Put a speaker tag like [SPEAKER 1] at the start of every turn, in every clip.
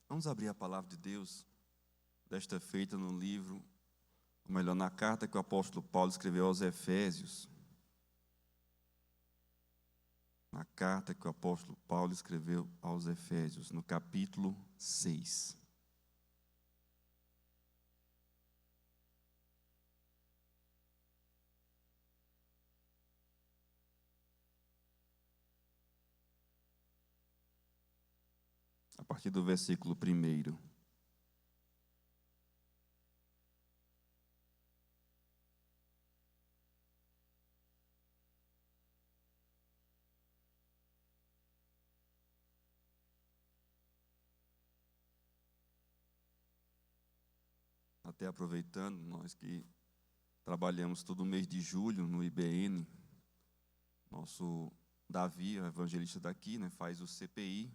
[SPEAKER 1] Vamos abrir a palavra de Deus, desta feita no livro, ou melhor, na carta que o apóstolo Paulo escreveu aos Efésios. Na carta que o apóstolo Paulo escreveu aos Efésios, no capítulo 6. A partir do versículo 1. Até aproveitando, nós que trabalhamos todo mês de julho no IBN, nosso Davi, o evangelista daqui, faz o CPI,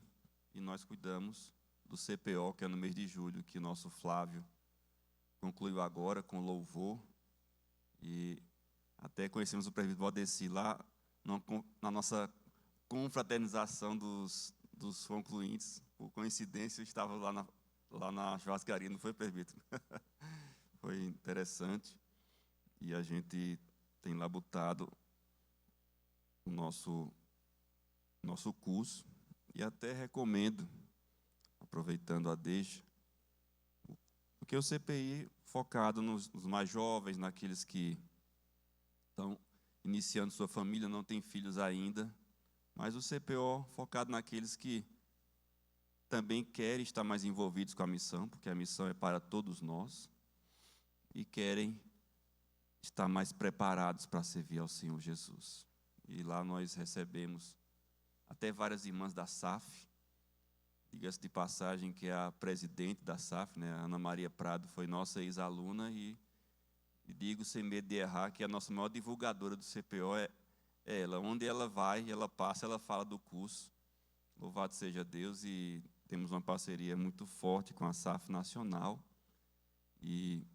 [SPEAKER 1] e nós cuidamos do CPO, que é no mês de julho, que o nosso Flávio concluiu agora com louvor, e até conhecemos o presbítero Valdeci lá na nossa confraternização dos concluintes. Por coincidência, eu estava lá na churrascaria, não foi, presbítero? Foi interessante, e a gente tem labutado o nosso curso, e até recomendo, aproveitando a deixa, porque o CPI focado nos mais jovens, naqueles que estão iniciando sua família, não têm filhos ainda, mas o CPO focado naqueles que também querem estar mais envolvidos com a missão, porque a missão é para todos nós, e querem estar mais preparados para servir ao Senhor Jesus. E lá nós recebemos até várias irmãs da SAF, diga-se de passagem que a presidente da SAF, a Ana Maria Prado, foi nossa ex-aluna, e digo sem medo de errar que a nossa maior divulgadora do CPO é ela. Onde ela vai, ela passa, ela fala do curso. Louvado seja Deus, e temos uma parceria muito forte com a SAF Nacional, e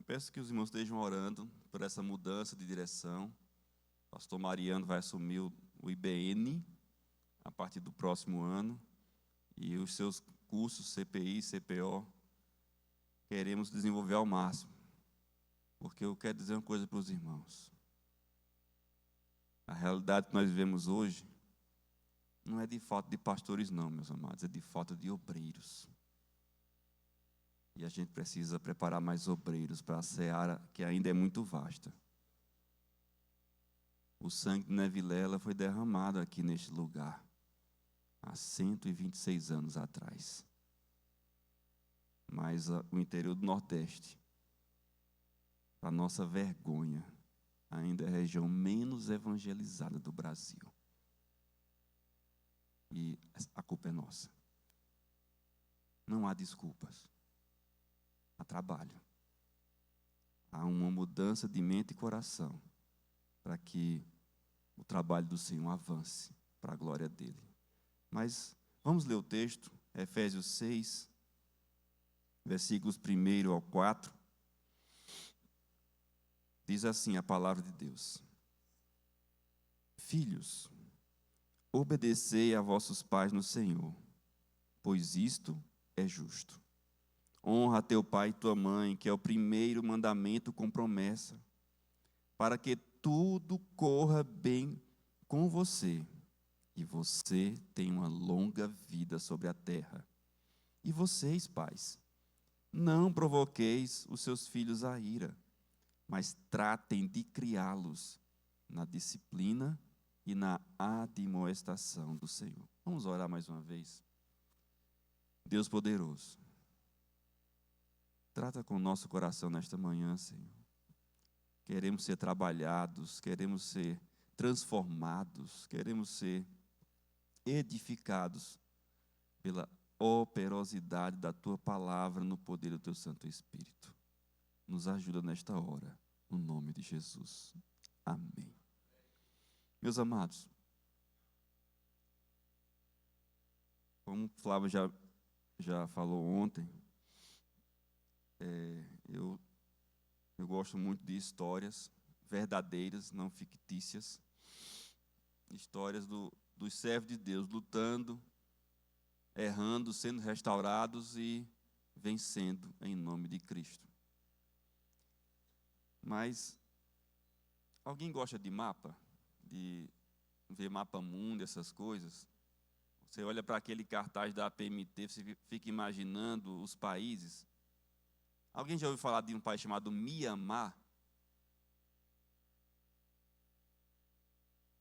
[SPEAKER 1] peço que os irmãos estejam orando por essa mudança de direção. O pastor Mariano vai assumir o IBN a partir do próximo ano, e os seus cursos CPI, CPO, queremos desenvolver ao máximo, porque eu quero dizer uma coisa para os irmãos. A realidade que nós vivemos hoje não é de falta de pastores não, meus amados, é de falta de obreiros. E a gente precisa preparar mais obreiros para a seara, que ainda é muito vasta. O sangue de Nevilela foi derramado aqui neste lugar há 126 anos atrás. Mas o interior do Nordeste, para nossa vergonha, ainda é a região menos evangelizada do Brasil. E a culpa é nossa. Não há desculpas. Há trabalho. Há uma mudança de mente e coração para que o trabalho do Senhor avance para a glória dele. Mas vamos ler o texto, Efésios 6, versículos 1 ao 4. Diz assim a palavra de Deus: Filhos, obedecei a vossos pais no Senhor, pois isto é justo. Honra teu pai e tua mãe, que é o primeiro mandamento com promessa, para que tudo corra bem com você, e você tenha uma longa vida sobre a terra. E vocês, pais, não provoqueis os seus filhos à ira, mas tratem de criá-los na disciplina e na admoestação do Senhor. Vamos orar mais uma vez. Deus poderoso, trata com o nosso coração nesta manhã, Senhor. Queremos ser trabalhados, queremos ser transformados, queremos ser edificados pela operosidade da Tua palavra no poder do Teu Santo Espírito. Nos ajuda nesta hora, no nome de Jesus. Amém. Meus amados, como o Flávio já falou ontem, eu gosto muito de histórias verdadeiras, não fictícias, histórias dos servos de Deus lutando errando, sendo restaurados e vencendo em nome de Cristo. Mas alguém gosta de mapa? De ver mapa mundo, essas coisas? Você olha para aquele cartaz da APMT, você fica imaginando os países. Alguém já ouviu falar de um país chamado Mianmar?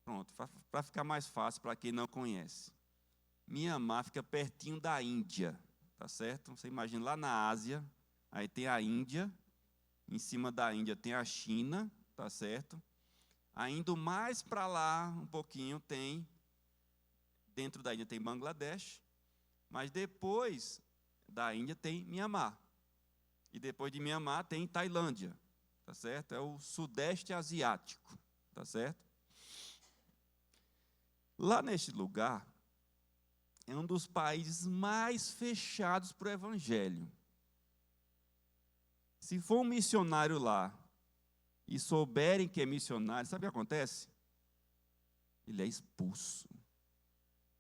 [SPEAKER 1] Pronto, para ficar mais fácil para quem não conhece. Mianmar fica pertinho da Índia, tá certo? Você imagina lá na Ásia, aí tem a Índia, em cima da Índia tem a China, tá certo? Ainda mais para lá, um pouquinho, dentro da Índia tem Bangladesh, mas depois da Índia tem Mianmar. E depois de Mianmar tem Tailândia, tá certo? É o Sudeste Asiático, tá certo? Lá neste lugar, é um dos países mais fechados para o Evangelho. Se for um missionário lá e souberem que é missionário, sabe o que acontece? Ele é expulso.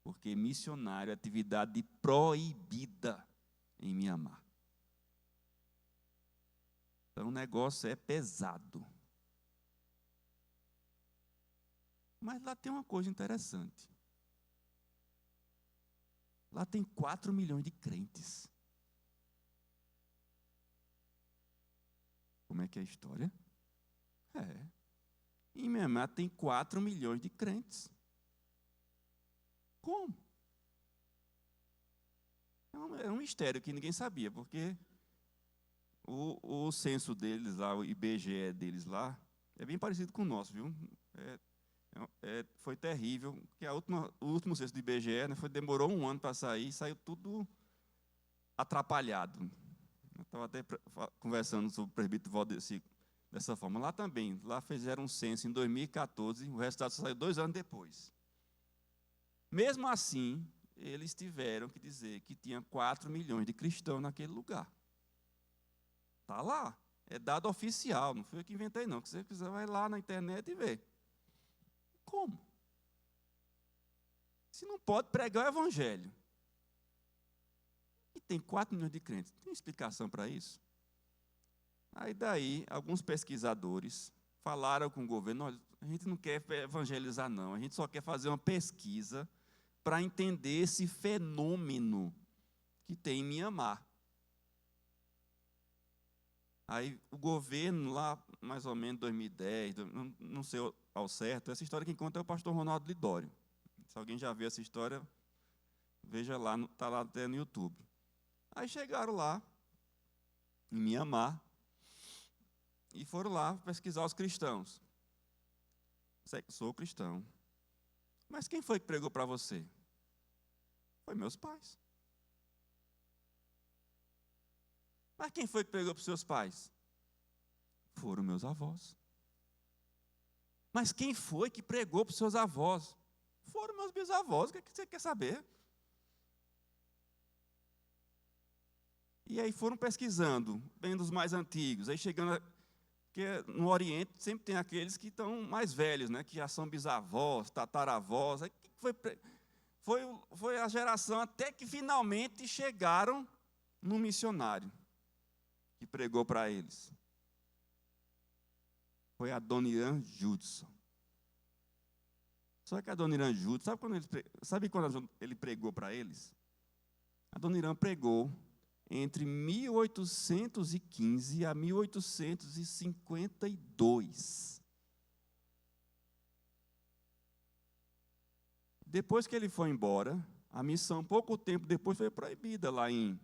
[SPEAKER 1] Porque missionário é atividade proibida em Mianmar. Então o negócio é pesado. Mas lá tem uma coisa interessante. Lá tem 4 milhões de crentes. Como é que é a história? Em Mianmar tem 4 milhões de crentes. Como? É um mistério que ninguém sabia, porque o censo deles lá, o IBGE deles lá, é bem parecido com o nosso, viu? Foi terrível, porque o último censo do IBGE, né, demorou um ano para sair, saiu tudo atrapalhado. Eu estava até conversando sobre o presbítero Valdeci dessa forma. Lá também, lá fizeram um censo em 2014, o resultado só saiu 2 anos depois. Mesmo assim, eles tiveram que dizer que tinha 4 milhões de cristãos naquele lugar. Está lá, é dado oficial, não foi eu que inventei não, se você quiser vai lá na internet e vê. Como? Se não pode pregar o evangelho, e tem 4 milhões de crentes, tem explicação para isso? Aí daí, alguns pesquisadores falaram com o governo, olha, a gente não quer evangelizar não, a gente só quer fazer uma pesquisa para entender esse fenômeno que tem em Mianmar. Aí o governo lá, mais ou menos 2010, não sei ao certo, essa história quem conta é o pastor Ronaldo Lidório. Se alguém já viu essa história, veja lá, está lá até no YouTube. Aí chegaram lá, em Mianmar, e foram lá pesquisar os cristãos. Sou cristão. Mas quem foi que pregou para você? Foi meus pais. Mas quem foi que pregou para os seus pais? Foram meus avós. Mas quem foi que pregou para os seus avós? Foram meus bisavós. O que você quer saber? E aí foram pesquisando, vendo os mais antigos. Aí chegando, porque no Oriente sempre tem aqueles que estão mais velhos, né? Que já são bisavós, tataravós. Aí foi a geração até que finalmente chegaram no missionário que pregou para eles. Foi a Adoniran Judson. Só que a Adoniran Judson, sabe quando ele pregou para eles? A Adoniran pregou entre 1815 a 1852. Depois que ele foi embora, a missão, pouco tempo depois, foi proibida lá em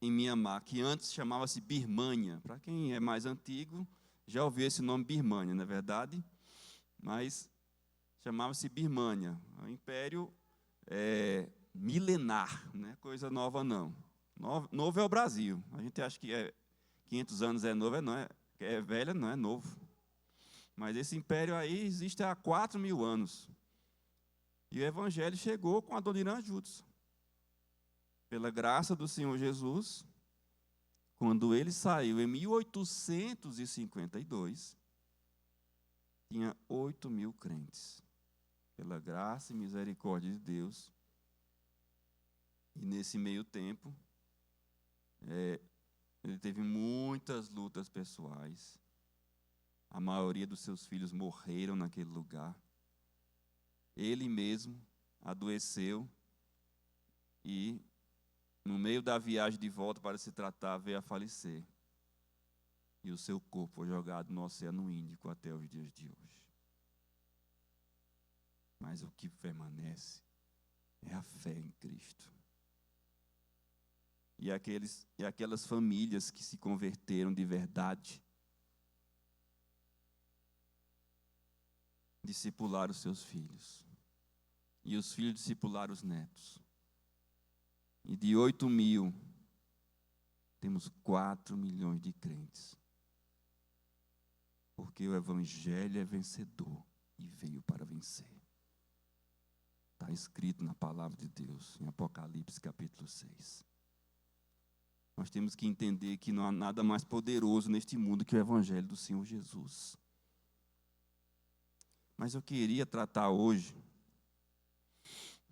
[SPEAKER 1] Mianmar, que antes chamava-se Birmânia. Para quem é mais antigo, já ouviu esse nome Birmânia, não é verdade? Mas chamava-se Birmânia. O império milenar, não é coisa nova não. Novo é o Brasil. A gente acha que 500 anos é novo, é velha, não é novo. Mas esse império aí existe há 4.000 anos. E o evangelho chegou com a Adoniran Judson. Pela graça do Senhor Jesus, quando ele saiu em 1852, tinha 8.000 crentes. Pela graça e misericórdia de Deus, E nesse meio tempo, ele teve muitas lutas pessoais. A maioria dos seus filhos morreram naquele lugar. Ele mesmo adoeceu e, no meio da viagem de volta para se tratar, veio a falecer. E o seu corpo foi jogado no Oceano Índico até os dias de hoje. Mas o que permanece é a fé em Cristo. E aquelas famílias que se converteram de verdade, discipularam os seus filhos. E os filhos discipularam os netos. E de 8.000, temos 4 milhões de crentes. Porque o Evangelho é vencedor e veio para vencer. Está escrito na palavra de Deus, em Apocalipse capítulo 6. Nós temos que entender que não há nada mais poderoso neste mundo que o Evangelho do Senhor Jesus. Mas eu queria tratar hoje,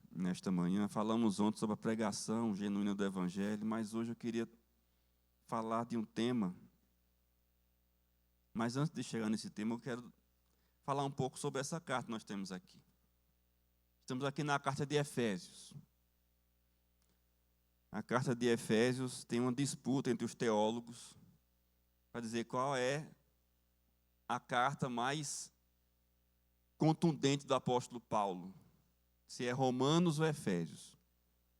[SPEAKER 1] nesta manhã, falamos ontem sobre a pregação genuína do Evangelho, mas hoje eu queria falar de um tema. Mas antes de chegar nesse tema, eu quero falar um pouco sobre essa carta que nós temos aqui. Estamos aqui na carta de Efésios. A carta de Efésios tem uma disputa entre os teólogos para dizer qual é a carta mais contundente do apóstolo Paulo. Se é Romanos ou Efésios.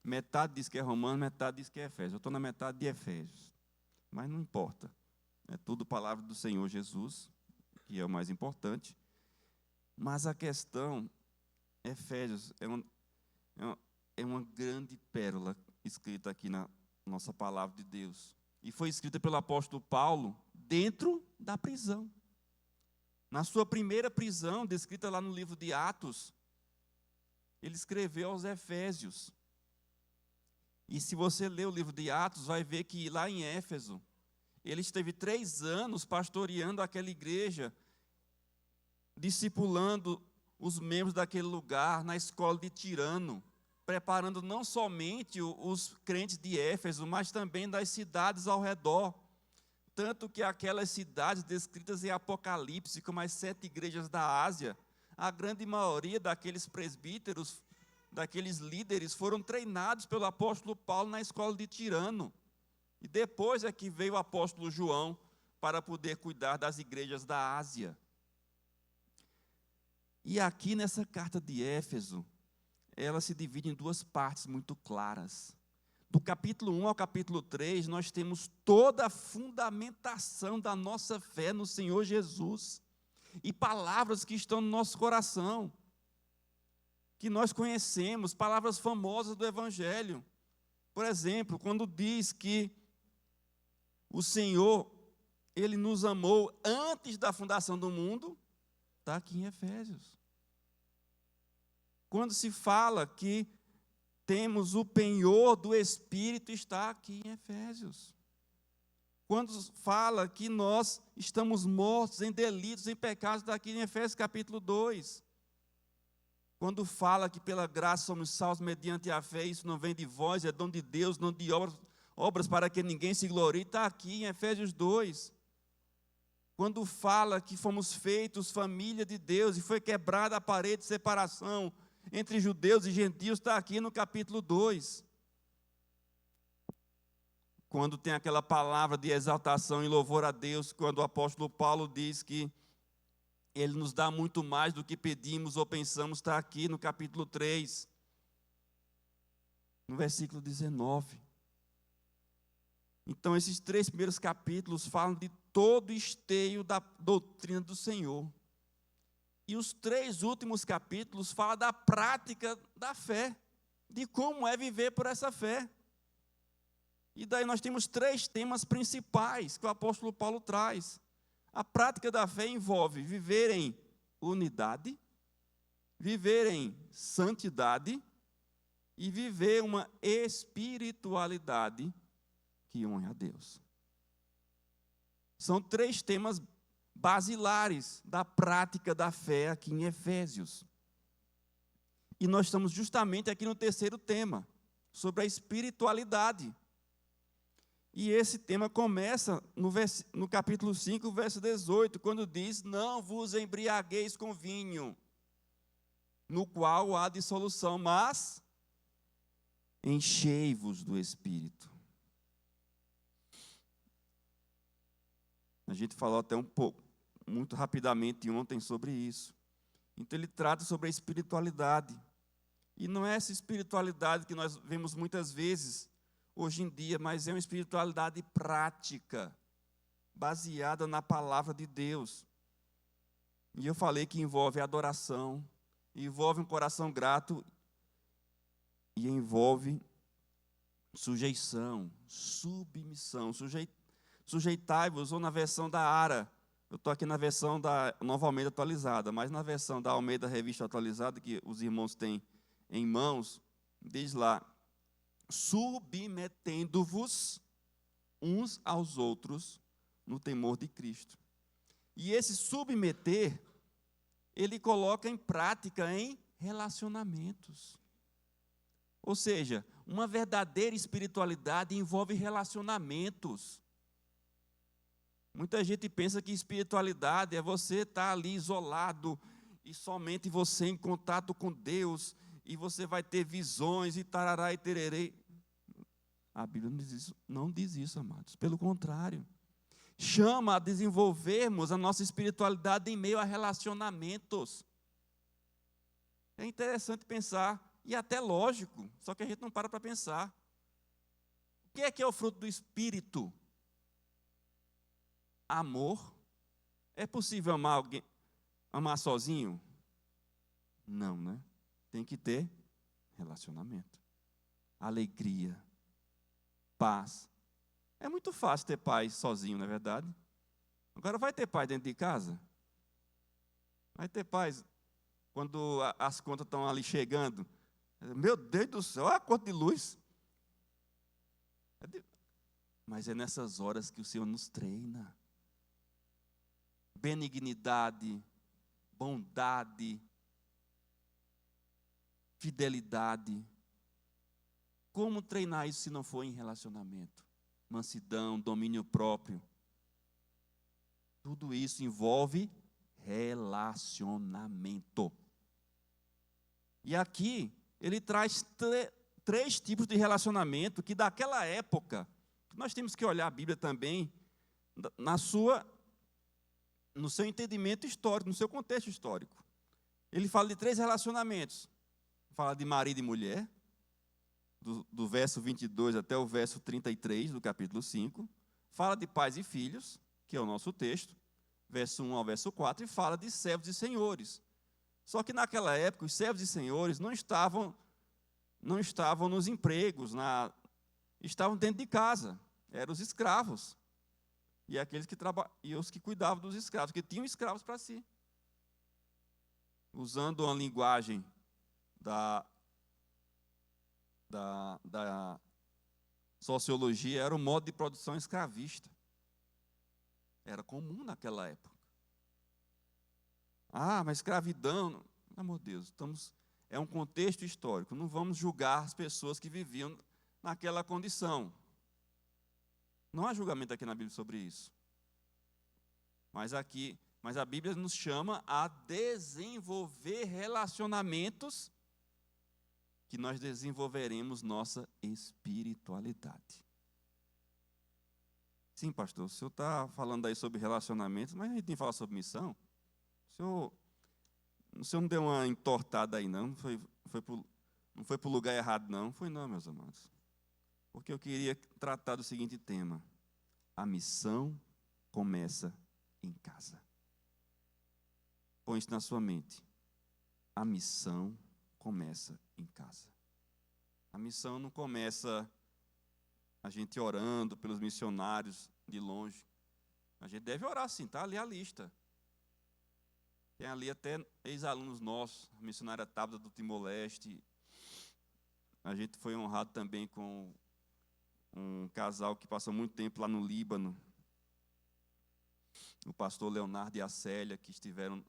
[SPEAKER 1] Metade diz que é Romanos, metade diz que é Efésios. Eu estou na metade de Efésios. Mas não importa. É tudo palavra do Senhor Jesus, que é o mais importante. Mas a questão, Efésios, é uma grande pérola escrita aqui na nossa palavra de Deus. E foi escrita pelo apóstolo Paulo dentro da prisão. Na sua primeira prisão, descrita lá no livro de Atos, ele escreveu aos Efésios. E se você ler o livro de Atos, vai ver que lá em Éfeso, ele esteve 3 anos pastoreando aquela igreja, discipulando os membros daquele lugar na escola de Tirano, preparando não somente os crentes de Éfeso, mas também das cidades ao redor. Tanto que aquelas cidades descritas em Apocalipse, como as 7 igrejas da Ásia, a grande maioria daqueles presbíteros, daqueles líderes, foram treinados pelo apóstolo Paulo na escola de Tirano. E depois é que veio o apóstolo João para poder cuidar das igrejas da Ásia. E aqui nessa carta de Éfeso, ela se divide em 2 partes muito claras. Do capítulo 1 ao capítulo 3, nós temos toda a fundamentação da nossa fé no Senhor Jesus. E palavras que estão no nosso coração, que nós conhecemos, palavras famosas do Evangelho. Por exemplo, quando diz que o Senhor, Ele nos amou antes da fundação do mundo, está aqui em Efésios. Quando se fala que temos o penhor do Espírito, está aqui em Efésios. Quando fala que nós estamos mortos em delitos, em pecados, está aqui em Efésios capítulo 2. Quando fala que pela graça somos salvos mediante a fé, isso não vem de vós, é dom de Deus, não de obras para que ninguém se glorie, está aqui em Efésios 2. Quando fala que fomos feitos família de Deus e foi quebrada a parede de separação entre judeus e gentios, está aqui no capítulo 2. Quando tem aquela palavra de exaltação e louvor a Deus, quando o apóstolo Paulo diz que Ele nos dá muito mais do que pedimos ou pensamos, está aqui no capítulo 3, no versículo 19. Então, esses 3 primeiros capítulos falam de todo o esteio da doutrina do Senhor. E os 3 últimos capítulos falam da prática da fé, de como é viver por essa fé. E daí nós temos 3 temas principais que o apóstolo Paulo traz. A prática da fé envolve viver em unidade, viver em santidade e viver uma espiritualidade que honre a Deus. São 3 temas basilares da prática da fé aqui em Efésios. E nós estamos justamente aqui no terceiro tema, sobre a espiritualidade. E esse tema começa no capítulo 5, verso 18, quando diz: não vos embriagueis com vinho, no qual há dissolução, mas enchei-vos do Espírito. A gente falou até um pouco, muito rapidamente ontem sobre isso. Então ele trata sobre a espiritualidade. E não é essa espiritualidade que nós vemos muitas vezes hoje em dia, mas é uma espiritualidade prática, baseada na palavra de Deus. E eu falei que envolve adoração, envolve um coração grato e envolve sujeição, submissão. Sujeitai-vos, ou na versão da ARA, eu estou aqui na versão da Nova Almeida atualizada, mas na versão da Almeida Revista Atualizada, que os irmãos têm em mãos, diz lá: submetendo-vos uns aos outros no temor de Cristo. E esse submeter, ele coloca em prática em relacionamentos. Ou seja, uma verdadeira espiritualidade envolve relacionamentos. Muita gente pensa que espiritualidade é você estar ali isolado e somente você em contato com Deus, e você vai ter visões e tarará e tererê. A Bíblia não diz isso, amados. Pelo contrário, chama a desenvolvermos a nossa espiritualidade em meio a relacionamentos. É interessante pensar, e até lógico, só que a gente não para pensar. O que é o fruto do Espírito? Amor. É possível amar sozinho? Não, né? Tem que ter relacionamento, alegria, paz. É muito fácil ter paz sozinho, não é verdade? Agora, vai ter paz dentro de casa? Vai ter paz quando as contas estão ali chegando? Meu Deus do céu, olha a conta de luz. Mas é nessas horas que o Senhor nos treina. Benignidade, bondade, fidelidade. Como treinar isso se não for em relacionamento? Mansidão, domínio próprio. Tudo isso envolve relacionamento. E aqui ele traz três tipos de relacionamento que daquela época, nós temos que olhar a Bíblia também no seu entendimento histórico, no seu contexto histórico. Ele fala de 3 relacionamentos. Fala de marido e mulher, do verso 22 até o verso 33 do capítulo 5. Fala de pais e filhos, que é o nosso texto, verso 1 ao verso 4, e fala de servos e senhores. Só que naquela época, os servos e senhores não estavam nos empregos, estavam dentro de casa, eram os escravos. E os que cuidavam dos escravos, que tinham escravos para si. Usando uma linguagem da sociologia, era o modo de produção escravista. Era comum naquela época. Mas escravidão, pelo amor de Deus, é um contexto histórico, não vamos julgar as pessoas que viviam naquela condição. Não há julgamento aqui na Bíblia sobre isso. Mas a Bíblia nos chama a desenvolver relacionamentos que nós desenvolveremos nossa espiritualidade. Sim, pastor, o senhor está falando aí sobre relacionamentos, mas a gente tem que falar sobre missão. O senhor não deu uma entortada aí, não? Não foi para o lugar errado, não? Foi não, meus amados. Porque eu queria tratar do seguinte tema: a missão começa em casa. Põe isso na sua mente. A missão começa em casa. A missão não começa a gente orando pelos missionários de longe. A gente deve orar sim, está ali a lista. Tem ali até ex-alunos nossos, a missionária Tabata do Timor-Leste. A gente foi honrado também com um casal que passou muito tempo lá no Líbano. O pastor Leonardo e a Célia, que estiveram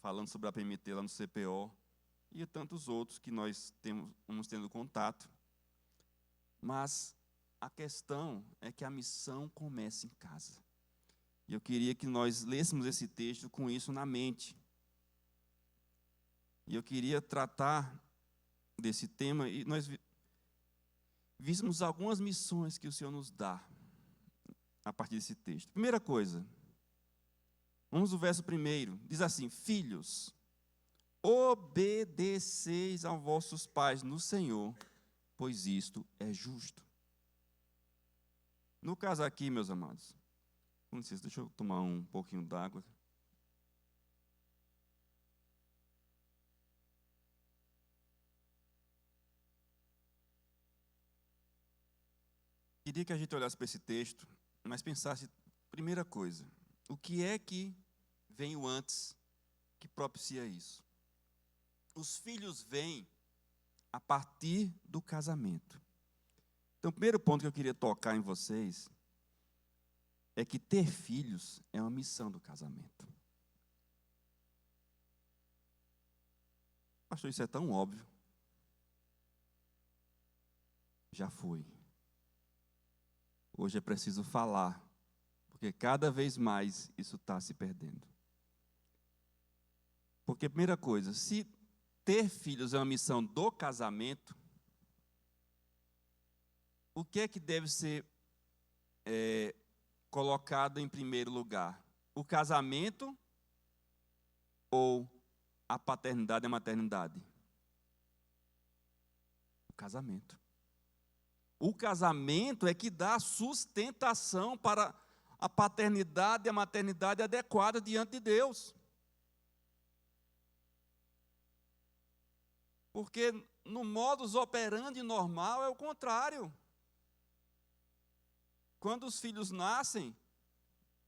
[SPEAKER 1] falando sobre a PMT lá no CPO. E tantos outros que nós vamos tendo contato. Mas a questão é que a missão começa em casa. E eu queria que nós lêssemos esse texto com isso na mente. E eu queria tratar desse tema e nós víssemos algumas missões que o Senhor nos dá a partir desse texto. Primeira coisa, vamos ao verso 1, diz assim: filhos, obedeceis aos vossos pais no Senhor, pois isto é justo. No caso aqui, meus amados, com licença, deixa eu tomar um pouquinho d'água. Queria que a gente olhasse para esse texto, mas pensasse, primeira coisa, o que é que veio antes que propicia isso? Os filhos vêm a partir do casamento. Então, o primeiro ponto que eu queria tocar em vocês é que ter filhos é uma missão do casamento. Pastor, isso é tão óbvio. Já foi. Hoje é preciso falar, porque cada vez mais isso está se perdendo. Porque, primeira coisa, se ter filhos é uma missão do casamento, o que é que deve ser colocado em primeiro lugar? O casamento ou a paternidade e a maternidade? O casamento. O casamento é que dá sustentação para a paternidade e a maternidade adequada diante de Deus. Porque no modus operandi normal é o contrário. Quando os filhos nascem,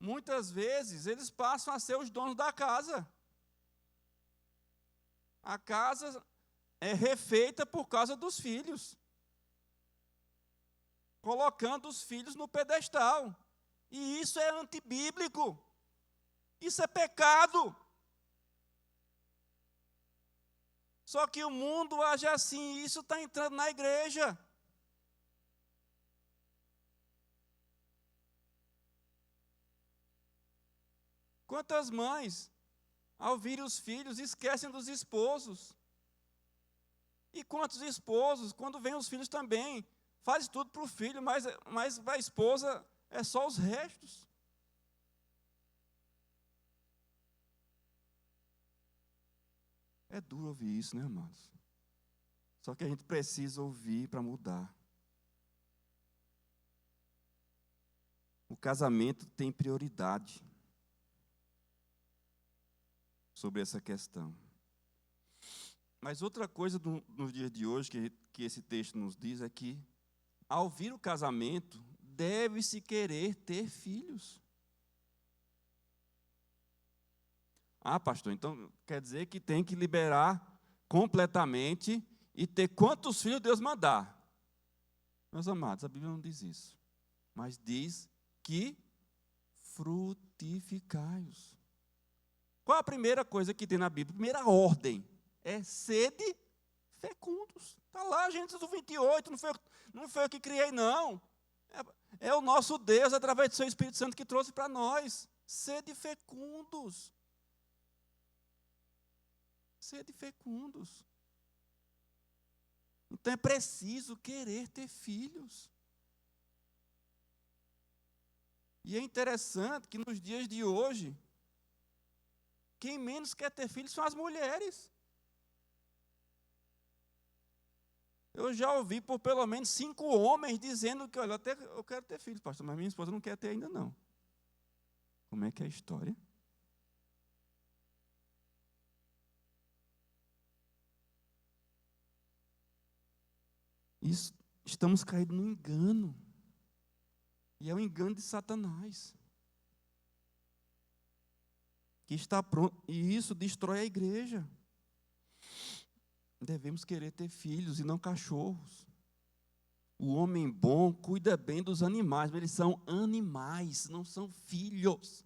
[SPEAKER 1] muitas vezes eles passam a ser os donos da casa. A casa é refeita por causa dos filhos, colocando os filhos no pedestal. E isso é antibíblico. Isso é pecado. Só que o mundo age assim, e isso está entrando na igreja. Quantas mães, ao virem os filhos, esquecem dos esposos? E quantos esposos, quando vêm os filhos também, faz tudo para o filho, mas a esposa é só os restos. É duro ouvir isso, né, amados? Só que a gente precisa ouvir para mudar. O casamento tem prioridade sobre essa questão. Mas outra coisa nos dias de hoje que esse texto nos diz é que, ao vir o casamento, deve-se querer ter filhos. Ah, pastor, então quer dizer que tem que liberar completamente e ter quantos filhos Deus mandar. Meus amados, a Bíblia não diz isso. Mas diz que frutificai-os. Qual a primeira coisa que tem na Bíblia? A primeira ordem é sede fecundos. Está lá, Gênesis 28, não foi eu que criei, não. É o nosso Deus, através do seu Espírito Santo, que trouxe para nós. Sede fecundos. Sede fecundos. Então é preciso querer ter filhos. E é interessante que nos dias de hoje, quem menos quer ter filhos são as mulheres. Eu já ouvi por pelo menos 5 homens dizendo que, olha, eu quero ter filhos, pastor, mas minha esposa não quer ter ainda não. Como é que é a história? Isso, estamos caindo no engano. E é o engano de Satanás. Que está pronto, e isso destrói a igreja. Devemos querer ter filhos e não cachorros. O homem bom cuida bem dos animais, mas eles são animais, não são filhos.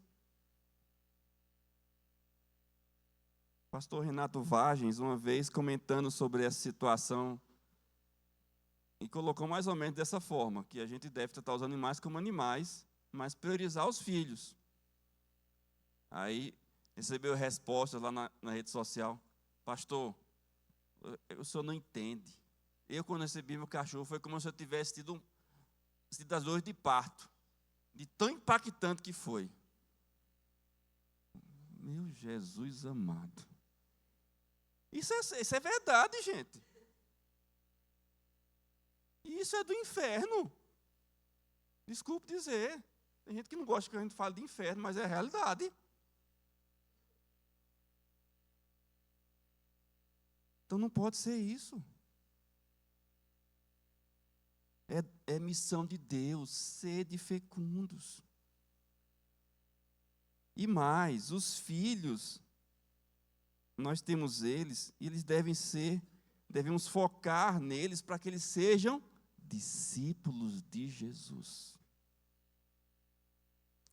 [SPEAKER 1] Pastor Renato Vagens, uma vez comentando sobre essa situação e colocou mais ou menos dessa forma, que a gente deve tratar os animais como animais, mas priorizar os filhos. Aí recebeu respostas lá na rede social: pastor, o senhor não entende. Eu, quando recebi meu cachorro, foi como se eu tivesse tido as dores de parto, de tão impactante que foi. Meu Jesus amado. Isso é verdade, gente. Isso é do inferno. Desculpe dizer. Tem gente que não gosta que a gente fale de inferno, mas é a realidade. Então não pode ser isso. É missão de Deus, sede fecundos. E mais, os filhos, nós temos eles, e eles devemos focar neles para que eles sejam discípulos de Jesus.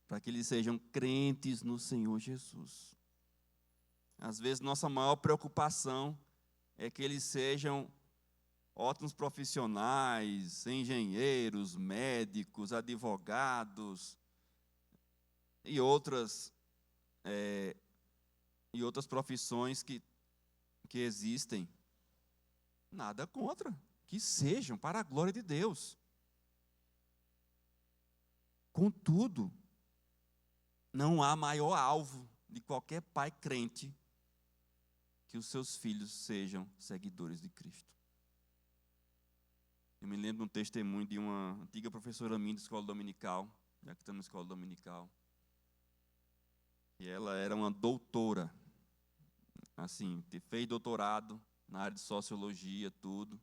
[SPEAKER 1] Para que eles sejam crentes no Senhor Jesus. Às vezes, nossa maior preocupação é que eles sejam ótimos profissionais, engenheiros, médicos, advogados e outras profissões que existem. Nada contra, que sejam para a glória de Deus. Contudo, não há maior alvo de qualquer pai crente que os seus filhos sejam seguidores de Cristo. Eu me lembro de um testemunho de uma antiga professora minha de escola dominical, já que estamos na escola dominical, e ela era uma doutora, assim, fez doutorado na área de sociologia, tudo.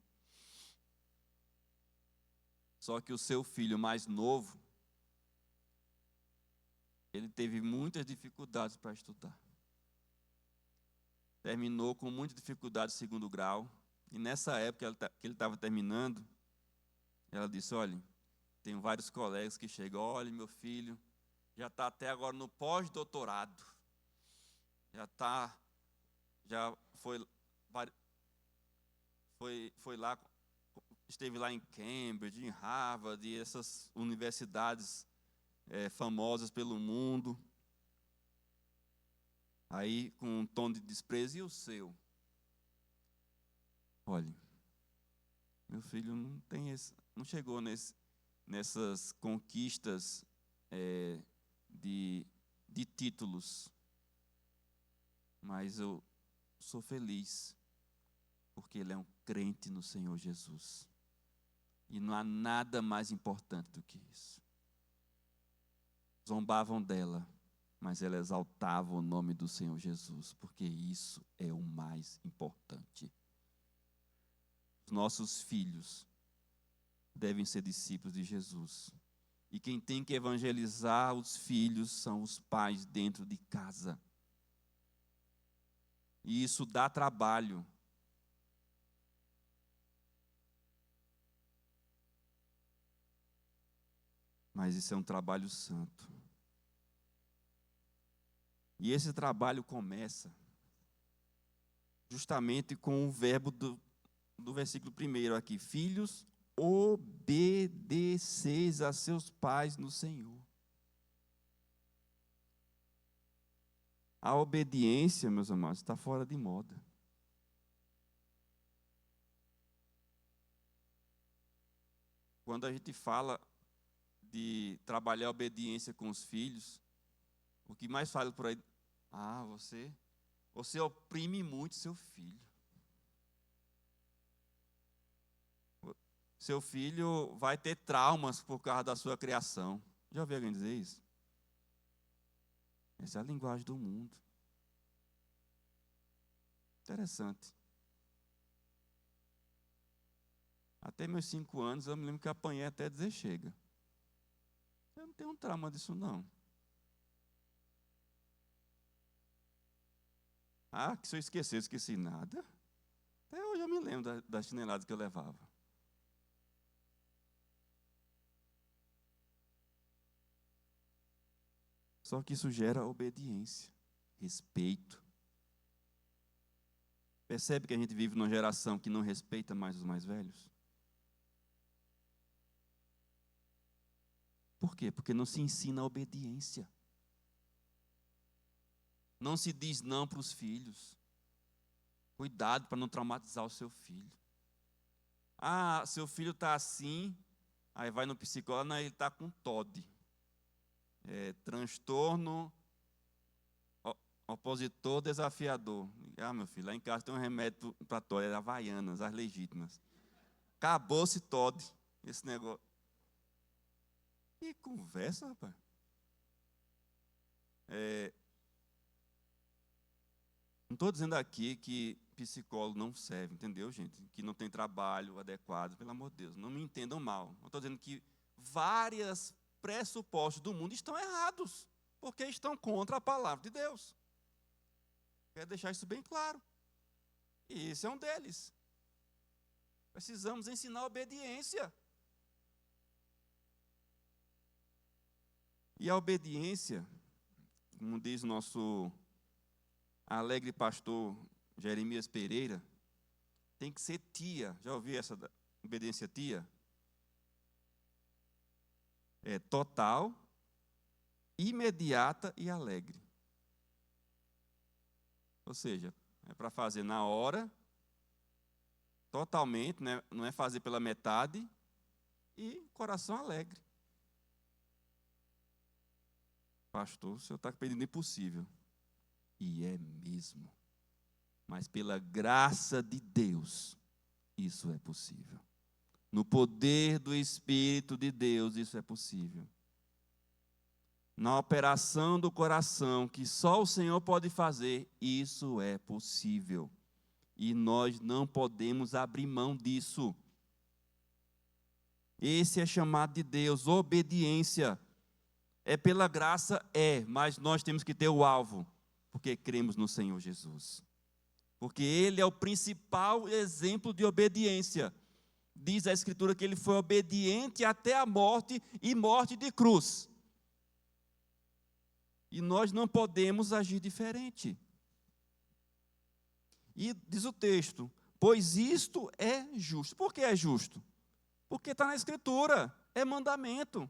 [SPEAKER 1] Só que o seu filho mais novo, ele teve muitas dificuldades para estudar. Terminou com muita dificuldade o segundo grau, e nessa época que ele estava terminando, ela disse: olha, tem vários colegas que chegam: olha, meu filho já está até agora no pós-doutorado, já foi lá, esteve lá em Cambridge, em Harvard, e essas universidades famosas pelo mundo. Aí, com um tom de desprezo: e o seu? Olha, meu filho não chegou nessas conquistas de títulos, mas eu sou feliz, porque ele é um crente no Senhor Jesus. E não há nada mais importante do que isso. Zombavam dela, mas ela exaltava o nome do Senhor Jesus, porque isso é o mais importante. Os nossos filhos devem ser discípulos de Jesus. E quem tem que evangelizar os filhos são os pais dentro de casa. E isso dá trabalho. Mas isso é um trabalho santo. E esse trabalho começa justamente com o verbo do versículo 1 aqui: filhos, obedeceis a seus pais no Senhor. A obediência, meus amados, está fora de moda. Quando a gente fala de trabalhar a obediência com os filhos, o que mais fala por aí: você oprime muito seu filho. Seu filho vai ter traumas por causa da sua criação. Já ouviu alguém dizer isso? Essa é a linguagem do mundo. Interessante. Até meus 5 anos, eu me lembro que apanhei até dizer chega. Eu não tenho um trauma disso, não. Que se eu esqueci nada. Até hoje eu me lembro das chineladas que eu levava. Só que isso gera obediência, respeito. Percebe que a gente vive numa geração que não respeita mais os mais velhos? Por quê? Porque não se ensina a obediência. Não se diz não para os filhos. Cuidado para não traumatizar o seu filho. Ah, seu filho está assim, aí vai no psicólogo, não, ele está com TOD. Transtorno opositor desafiador. Ah, meu filho, lá em casa tem um remédio para TOD, é Havaianas, as legítimas. Acabou-se TOD, esse negócio. Que conversa, rapaz. Não estou dizendo aqui que psicólogo não serve, entendeu, gente? Que não tem trabalho adequado, pelo amor de Deus. Não me entendam mal. Eu estou dizendo que vários pressupostos do mundo estão errados, porque estão contra a palavra de Deus. Quero deixar isso bem claro. E esse é um deles. Precisamos ensinar a obediência. E a obediência, como diz o nosso alegre pastor Jeremias Pereira, tem que ser tia. Já ouviu essa obediência tia? É total, imediata e alegre. Ou seja, é para fazer na hora, totalmente, né? Não é fazer pela metade, e coração alegre. Pastor, o senhor está pedindo impossível. E é mesmo. Mas pela graça de Deus, isso é possível. No poder do Espírito de Deus, isso é possível. Na operação do coração, que só o Senhor pode fazer, isso é possível. E nós não podemos abrir mão disso. Esse é chamado de Deus, obediência. É pela graça? Mas nós temos que ter o alvo, porque cremos no Senhor Jesus. Porque Ele é o principal exemplo de obediência. Diz a Escritura que Ele foi obediente até a morte e morte de cruz. E nós não podemos agir diferente. E diz o texto, pois isto é justo. Por que é justo? Porque está na Escritura, é mandamento.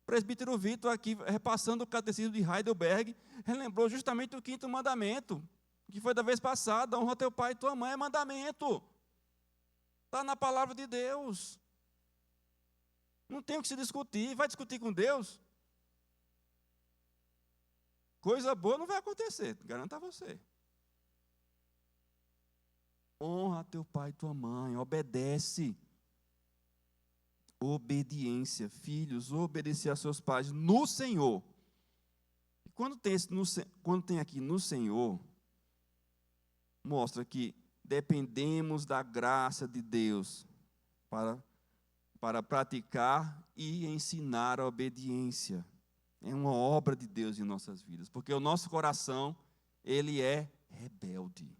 [SPEAKER 1] O presbítero Vitor, aqui repassando o catecismo de Heidelberg, relembrou justamente o 5º mandamento, que foi da vez passada: honra teu pai e tua mãe, é mandamento. Está na palavra de Deus. Não tem o que se discutir. Vai discutir com Deus? Coisa boa não vai acontecer, garanto a você. Honra teu pai e tua mãe, obedece. Obediência, filhos, obedecer a seus pais no Senhor. E quando tem aqui no Senhor, mostra que dependemos da graça de Deus para praticar e ensinar a obediência. É uma obra de Deus em nossas vidas, porque o nosso coração, ele é rebelde.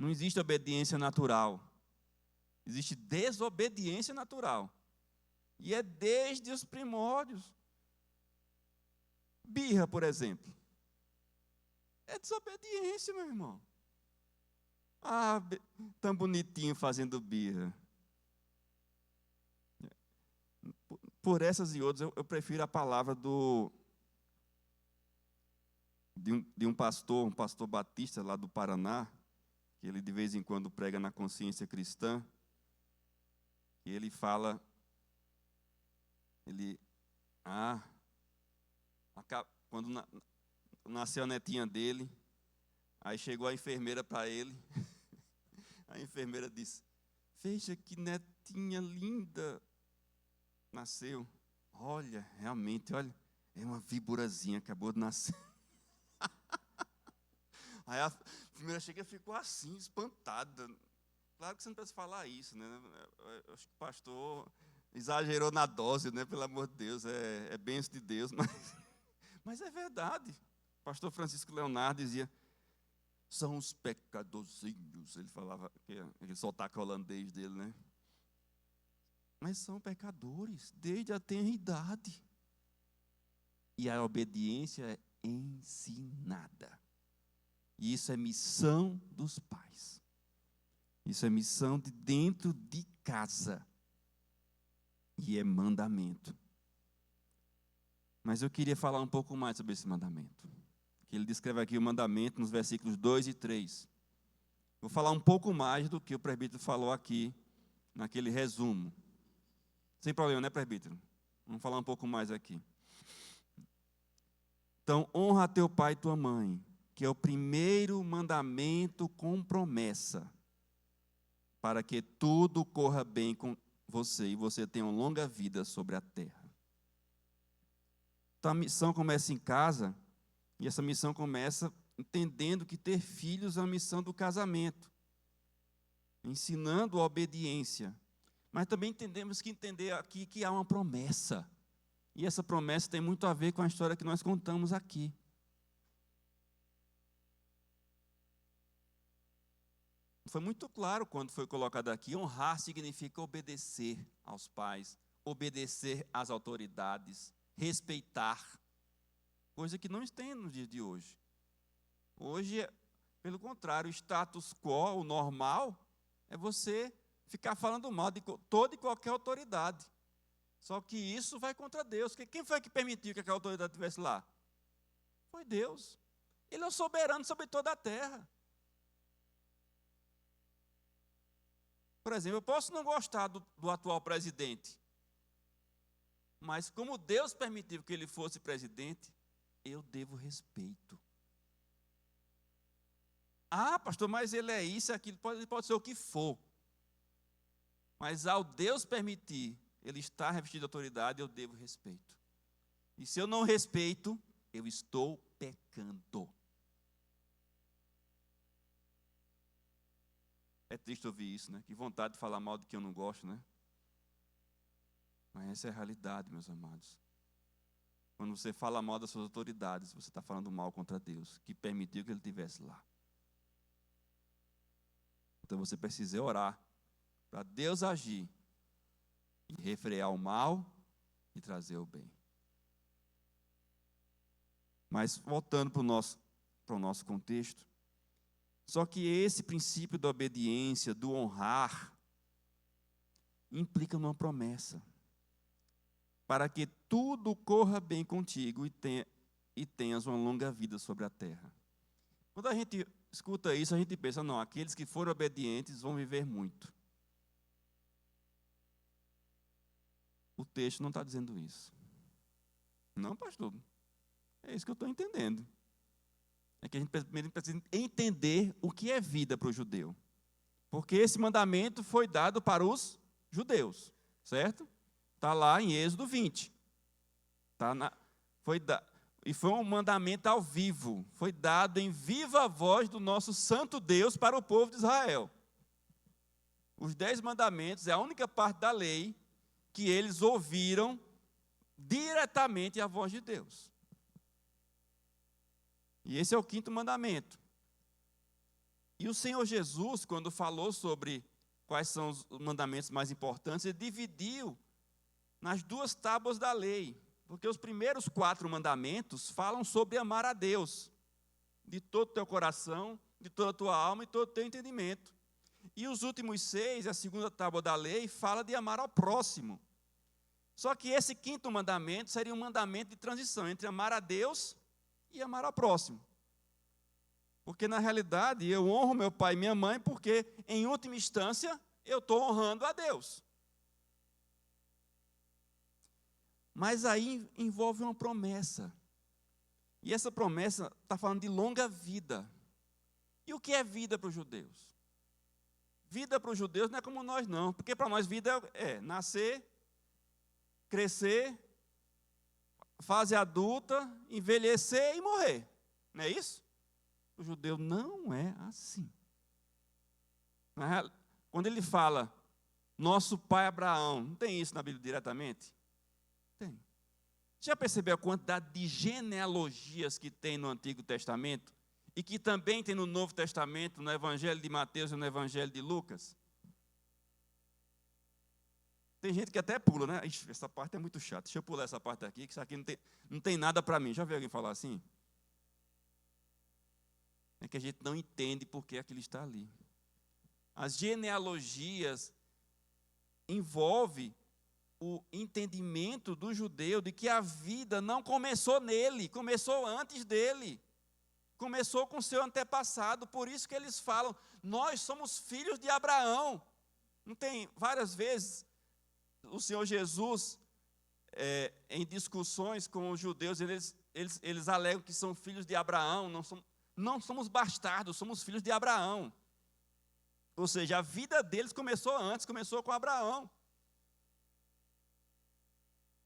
[SPEAKER 1] Não existe obediência natural, existe desobediência natural. E é desde os primórdios. Birra, por exemplo. É desobediência, meu irmão. Ah, tão bonitinho fazendo birra. Por essas e outras, eu prefiro a palavra de um pastor batista lá do Paraná, que ele de vez em quando prega na consciência cristã, que ele fala... quando nasceu a netinha dele, aí chegou a enfermeira para ele, a enfermeira disse, veja que netinha linda nasceu. Olha, realmente, olha, é uma víborazinha, acabou de nascer. Aí a enfermeira chega e ficou assim, espantada. Claro que você não precisa falar isso, né? Eu acho que o pastor exagerou na dose, né? Pelo amor de Deus, é bênção de Deus, mas é verdade. O pastor Francisco Leonardo dizia, são os pecadorzinhos. Ele falava, aquele sotaque holandês dele, né? Mas são pecadores, desde a tenra idade. E a obediência é ensinada. E isso é missão dos pais. Isso é missão de dentro de casa. E é mandamento. Mas eu queria falar um pouco mais sobre esse mandamento. Que ele descreve aqui o mandamento nos versículos 2 e 3. Vou falar um pouco mais do que o presbítero falou aqui, naquele resumo. Sem problema, né, presbítero? Vamos falar um pouco mais aqui. Então, honra teu pai e tua mãe, que é o primeiro mandamento com promessa, para que tudo corra bem com você e você tenha uma longa vida sobre a terra. Então, a missão começa em casa, e essa missão começa entendendo que ter filhos é a missão do casamento, ensinando a obediência. Mas também temos que entender aqui que há uma promessa. E essa promessa tem muito a ver com a história que nós contamos aqui. Foi muito claro quando foi colocado aqui, honrar significa obedecer aos pais, obedecer às autoridades, respeitar, coisa que não tem nos dias de hoje. Hoje, pelo contrário, o status quo, o normal, é você ficar falando mal de toda e qualquer autoridade. Só que isso vai contra Deus. Quem foi que permitiu que aquela autoridade estivesse lá? Foi Deus. Ele é o soberano sobre toda a terra. Por exemplo, eu posso não gostar do atual presidente, mas como Deus permitiu que ele fosse presidente, eu devo respeito. Ah, pastor, mas ele é isso, aquilo, pode ser o que for. Mas ao Deus permitir ele estar revestido de autoridade, eu devo respeito. E se eu não respeito, eu estou pecando. É triste ouvir isso, né? Que vontade de falar mal de quem eu não gosto, né? Mas essa é a realidade, meus amados. Quando você fala mal das suas autoridades, você está falando mal contra Deus, que permitiu que ele estivesse lá. Então você precisa orar para Deus agir e refrear o mal e trazer o bem. Mas voltando para o nosso contexto, só que esse princípio da obediência, do honrar, implica numa promessa, para que tudo corra bem contigo e tenhas uma longa vida sobre a terra. Quando a gente escuta isso, a gente pensa, não, aqueles que foram obedientes vão viver muito. O texto não está dizendo isso. Não, pastor. É isso que eu estou entendendo. É que a gente primeiro precisa entender o que é vida para o judeu. Porque esse mandamento foi dado para os judeus, certo? Está lá em Êxodo 20. E foi um mandamento ao vivo. Foi dado em viva voz do nosso santo Deus para o povo de Israel. Os 10 mandamentos é a única parte da lei que eles ouviram diretamente a voz de Deus. E esse é o 5º mandamento. E o Senhor Jesus, quando falou sobre quais são os mandamentos mais importantes, ele dividiu nas 2 tábuas da lei. Porque os primeiros 4 mandamentos falam sobre amar a Deus, de todo o teu coração, de toda a tua alma e todo o teu entendimento. E os últimos 6, a 2ª tábua da lei, fala de amar ao próximo. Só que esse 5º mandamento seria um mandamento de transição entre amar a Deus e amar ao próximo. Porque, na realidade, eu honro meu pai e minha mãe porque, em última instância, eu estou honrando a Deus. Mas aí envolve uma promessa. E essa promessa está falando de longa vida. E o que é vida para os judeus? Vida para os judeus não é como nós, não. Porque para nós vida é nascer, crescer, fase adulta, envelhecer e morrer. Não é isso? O judeu não é assim. Quando ele fala, nosso pai Abraão, não tem isso na Bíblia diretamente? Tem. Já percebeu a quantidade de genealogias que tem no Antigo Testamento? E que também tem no Novo Testamento, no Evangelho de Mateus e no Evangelho de Lucas? Tem gente que até pula, né? Ixi, essa parte é muito chata. Deixa eu pular essa parte aqui, que isso aqui não tem nada para mim. Já viu alguém falar assim? É que a gente não entende por que aquilo está ali. As genealogias envolvem o entendimento do judeu de que a vida não começou nele, começou antes dele. Começou com seu antepassado, por isso que eles falam, nós somos filhos de Abraão. Não tem várias vezes o Senhor Jesus, em discussões com os judeus, eles alegam que são filhos de Abraão, não somos bastardos, somos filhos de Abraão. Ou seja, a vida deles começou antes, começou com Abraão.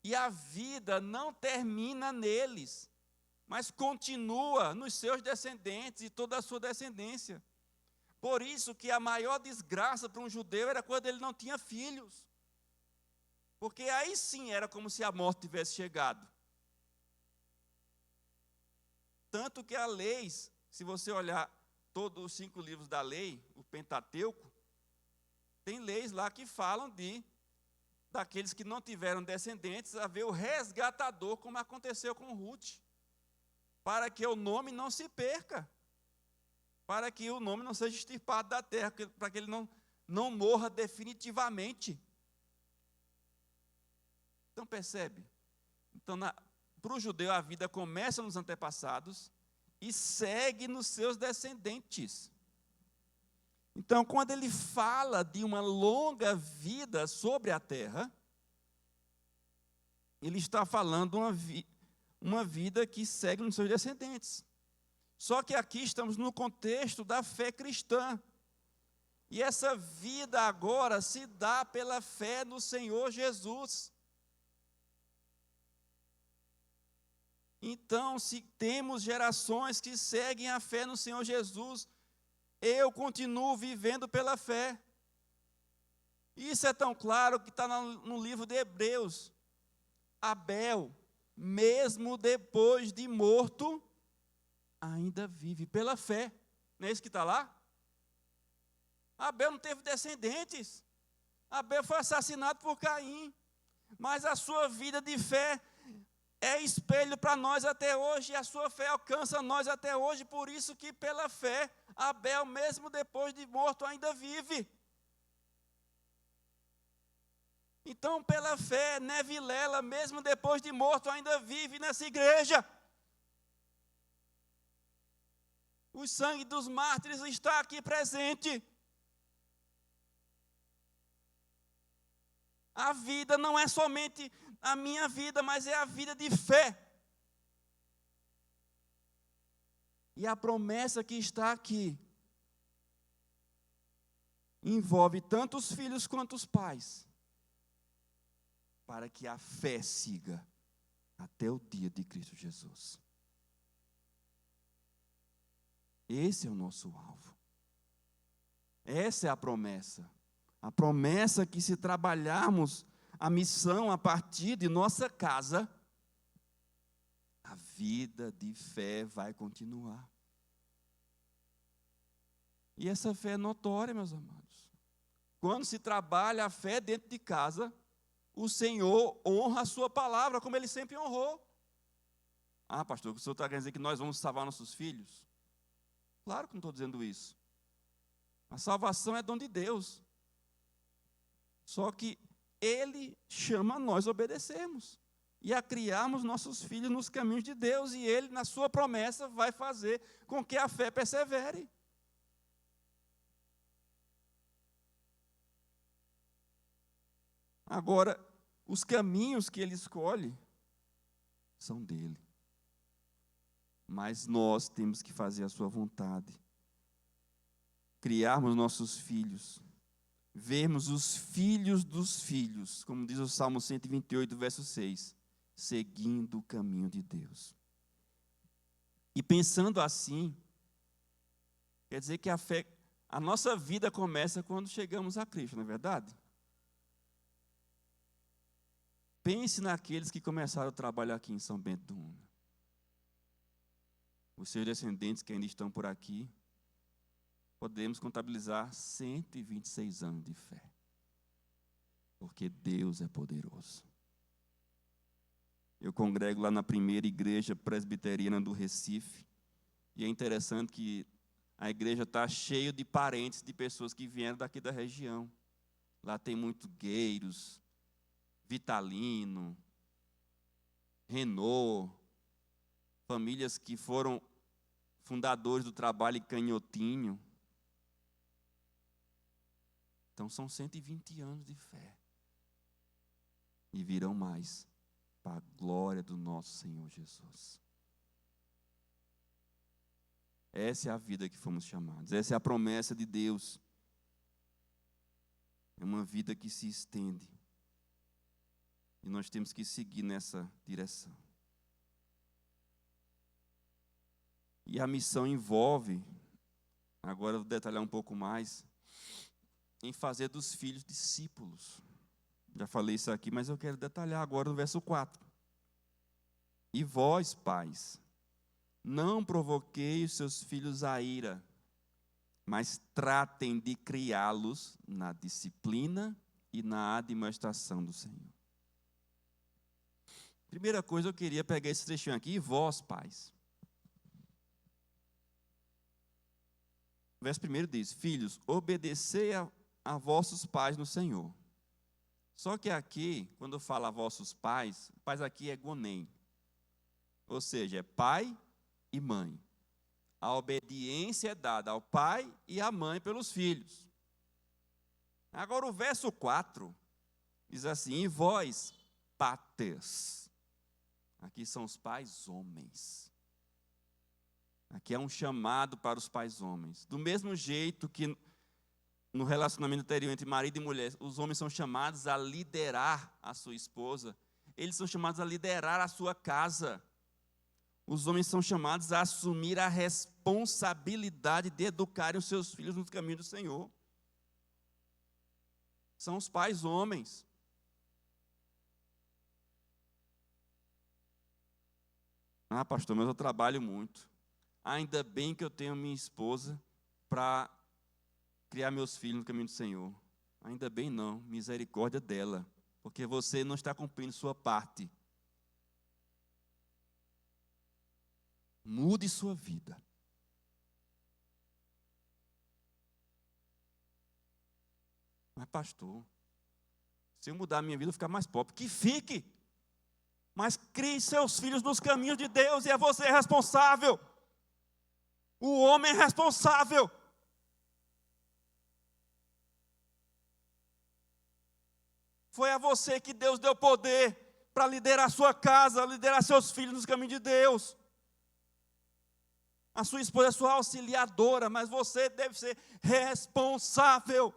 [SPEAKER 1] E a vida não termina neles, mas continua nos seus descendentes e toda a sua descendência. Por isso que a maior desgraça para um judeu era quando ele não tinha filhos. Porque aí sim era como se a morte tivesse chegado. Tanto que a lei, se você olhar todos os 5 livros da lei, o Pentateuco, tem leis lá que falam daqueles que não tiveram descendentes, haver o resgatador, como aconteceu com Ruth, para que o nome não se perca, para que o nome não seja extirpado da terra, para que ele não morra definitivamente. Então percebe? Então, para o judeu a vida começa nos antepassados e segue nos seus descendentes. Então, quando ele fala de uma longa vida sobre a terra, ele está falando uma vida que segue nos seus descendentes. Só que aqui estamos no contexto da fé cristã. E essa vida agora se dá pela fé no Senhor Jesus. Então, se temos gerações que seguem a fé no Senhor Jesus, eu continuo vivendo pela fé. Isso é tão claro que está no livro de Hebreus. Abel, mesmo depois de morto, ainda vive pela fé. Não é isso que está lá? Abel não teve descendentes. Abel foi assassinado por Caim. Mas a sua vida de fé é espelho para nós até hoje, e a sua fé alcança nós até hoje, por isso que pela fé, Abel, mesmo depois de morto, ainda vive. Então, pela fé, Nevilela, mesmo depois de morto, ainda vive nessa igreja. O sangue dos mártires está aqui presente. A vida não é somente a minha vida, mas é a vida de fé. E a promessa que está aqui envolve tanto os filhos quanto os pais, para que a fé siga até o dia de Cristo Jesus. Esse é o nosso alvo. Essa é a promessa. A promessa que, se trabalharmos a missão a partir de nossa casa, a vida de fé vai continuar. E essa fé é notória, meus amados. Quando se trabalha a fé dentro de casa, o Senhor honra a sua palavra, como Ele sempre honrou. Ah, pastor, o senhor está querendo dizer que nós vamos salvar nossos filhos? Claro que não estou dizendo isso. A salvação é dom de Deus. Só que Ele chama nós a obedecermos e a criarmos nossos filhos nos caminhos de Deus, e Ele, na sua promessa, vai fazer com que a fé persevere. Agora, os caminhos que Ele escolhe são dEle. Mas nós temos que fazer a sua vontade. Criarmos nossos filhos. Vermos os filhos dos filhos, como diz o Salmo 128, verso 6, seguindo o caminho de Deus. E pensando assim, quer dizer que a nossa vida começa quando chegamos a Cristo, não é verdade? Pense naqueles que começaram o trabalho aqui em São Bento do Una. Os seus descendentes que ainda estão por aqui, podemos contabilizar 126 anos de fé. Porque Deus é poderoso. Eu congrego lá na primeira igreja presbiteriana do Recife. E é interessante que a igreja está cheia de parentes de pessoas que vieram daqui da região. Lá tem muitos gueiros, Vitalino, Renault, famílias que foram fundadores do trabalho em Canhotinho. Então são 120 anos de fé. E virão mais, para a glória do nosso Senhor Jesus. Essa é a vida que fomos chamados. Essa é a promessa de Deus. É uma vida que se estende. E nós temos que seguir nessa direção. E a missão envolve, agora eu vou detalhar um pouco mais, em fazer dos filhos discípulos. Já falei isso aqui, mas eu quero detalhar agora no verso 4. E vós, pais, não provoquei os seus filhos à ira, mas tratem de criá-los na disciplina e na admoestação do Senhor. Primeira coisa, eu queria pegar esse trechinho aqui, e vós, pais. O verso 1 diz, filhos, obedecei a vossos pais no Senhor. Só que aqui, quando fala vossos pais, o pais aqui é gonem. Ou seja, é pai e mãe. A obediência é dada ao pai e à mãe pelos filhos. Agora o verso 4 diz assim, e vós, paters. Aqui são os pais homens. Aqui é um chamado para os pais homens. Do mesmo jeito que no relacionamento anterior entre marido e mulher, os homens são chamados a liderar a sua esposa. Eles são chamados a liderar a sua casa. Os homens são chamados a assumir a responsabilidade de educarem os seus filhos no caminho do Senhor. São os pais homens. Ah, pastor, mas eu trabalho muito. Ainda bem que eu tenho minha esposa para criar meus filhos no caminho do Senhor. Ainda bem não, misericórdia dela, porque você não está cumprindo sua parte. Mude sua vida. Mas pastor, se eu mudar a minha vida, eu vou ficar mais pobre. Que fique! Mas crie seus filhos nos caminhos de Deus e é você responsável. O homem é responsável. Foi a você que Deus deu poder para liderar a sua casa, liderar seus filhos nos caminhos de Deus. A sua esposa é sua auxiliadora, mas você deve ser responsável.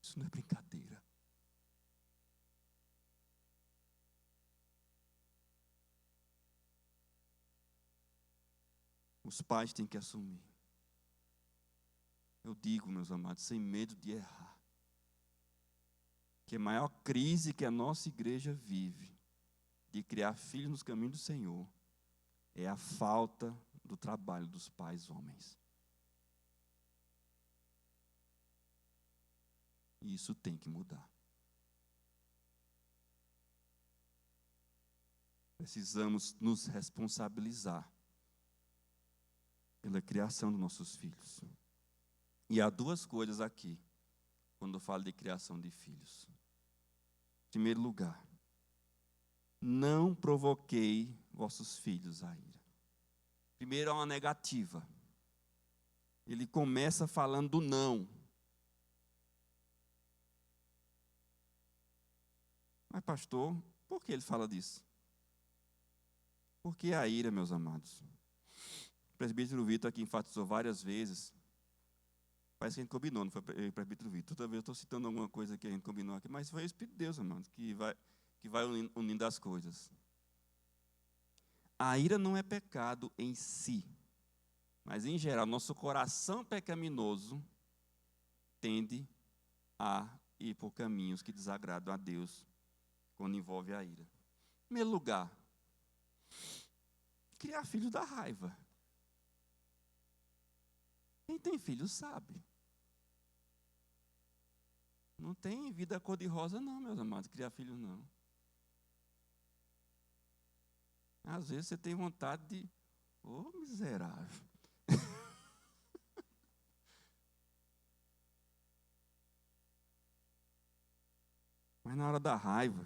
[SPEAKER 1] Isso não é brincadeira. Os pais têm que assumir. Eu digo, meus amados, sem medo de errar, que a maior crise que a nossa igreja vive, de criar filhos nos caminhos do Senhor, é a falta do trabalho dos pais homens. E isso tem que mudar. Precisamos nos responsabilizar pela criação dos nossos filhos. E há duas coisas aqui, quando eu falo de criação de filhos. Em primeiro lugar, não provoquei vossos filhos a ira. Primeiro é uma negativa. Ele começa falando do não. Mas pastor, por que ele fala disso? Porque a ira, meus amados. O presbítero Vitor aqui enfatizou várias vezes. Parece que a gente combinou, não foi o presbítero Vitor. Toda vez eu estou citando alguma coisa que a gente combinou aqui, mas foi o Espírito de Deus, amados, que vai unindo as coisas. A ira não é pecado em si, mas em geral, nosso coração pecaminoso tende a ir por caminhos que desagradam a Deus quando envolve a ira. Em primeiro lugar, criar filhos dá raiva. Quem tem filho sabe. Não tem vida cor-de-rosa não, meus amados, criar filhos não. Às vezes você tem vontade de, miserável. Mas na hora da raiva,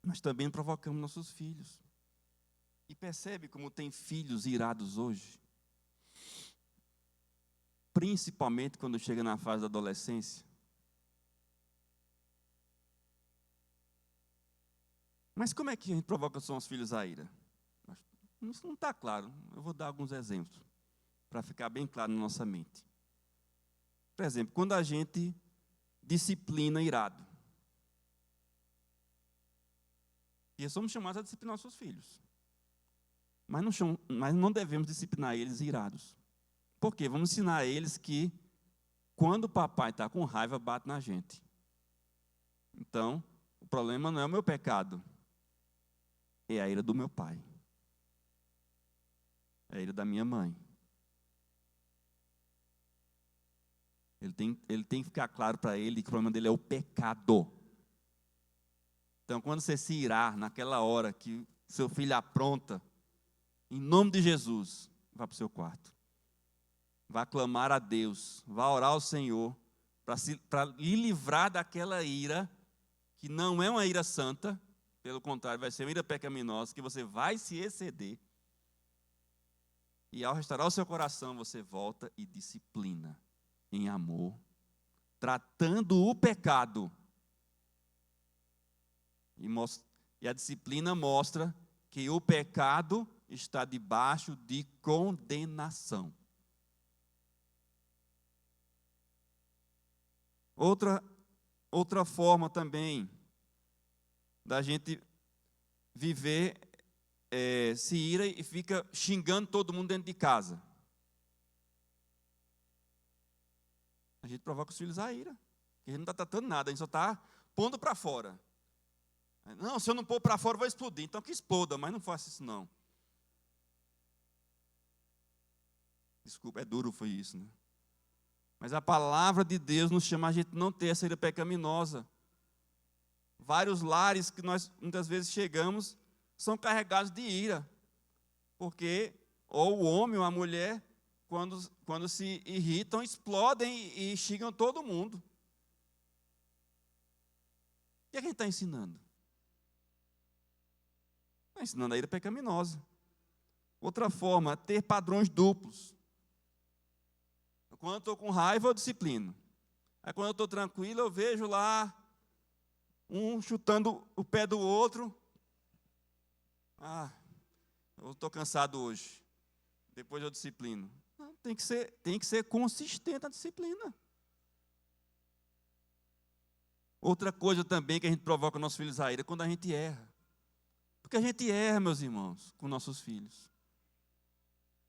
[SPEAKER 1] nós também provocamos nossos filhos. E percebe como tem filhos irados hoje? Principalmente quando chega na fase da adolescência. Mas como é que a gente provoca os nossos filhos à ira? Isso não está claro. Eu vou dar alguns exemplos, para ficar bem claro na nossa mente. Por exemplo, quando a gente disciplina irado. E somos chamados a disciplinar nossos filhos. Mas não devemos disciplinar eles irados. Por quê? Vamos ensinar a eles que, quando o papai está com raiva, bate na gente. Então, o problema não é o meu pecado. É a ira do meu pai. É a ira da minha mãe. Ele tem que ficar claro para ele que o problema dele é o pecado. Então, quando você se irar, naquela hora que seu filho apronta, em nome de Jesus, vá para o seu quarto. Vá clamar a Deus, vá orar ao Senhor, para lhe livrar daquela ira, que não é uma ira santa, pelo contrário, vai ser uma ira pecaminosa, que você vai se exceder. E ao restaurar o seu coração, você volta e disciplina em amor, tratando o pecado. E a disciplina mostra que o pecado está debaixo de condenação. Outra forma também da gente viver, se ira e fica xingando todo mundo dentro de casa. A gente provoca os filhos à ira. A gente não está tratando nada, a gente só está pondo para fora. Não, se eu não pôr para fora, eu vou explodir. Então que exploda, mas não faça isso não. Desculpa, é duro foi isso, né? Mas a palavra de Deus nos chama a gente não ter essa ira pecaminosa. Vários lares que nós muitas vezes chegamos são carregados de ira. Porque ou o homem ou a mulher, quando se irritam, explodem e xingam todo mundo. O que é que a gente está ensinando? Está ensinando a ira pecaminosa. Outra forma, ter padrões duplos. Quando eu estou com raiva, eu disciplino. Aí quando eu estou tranquilo, eu vejo lá um chutando o pé do outro. Eu estou cansado hoje. Depois eu disciplino. Não, tem que ser consistente a disciplina. Outra coisa também que a gente provoca nossos filhos à ira é quando a gente erra. Porque a gente erra, meus irmãos, com nossos filhos.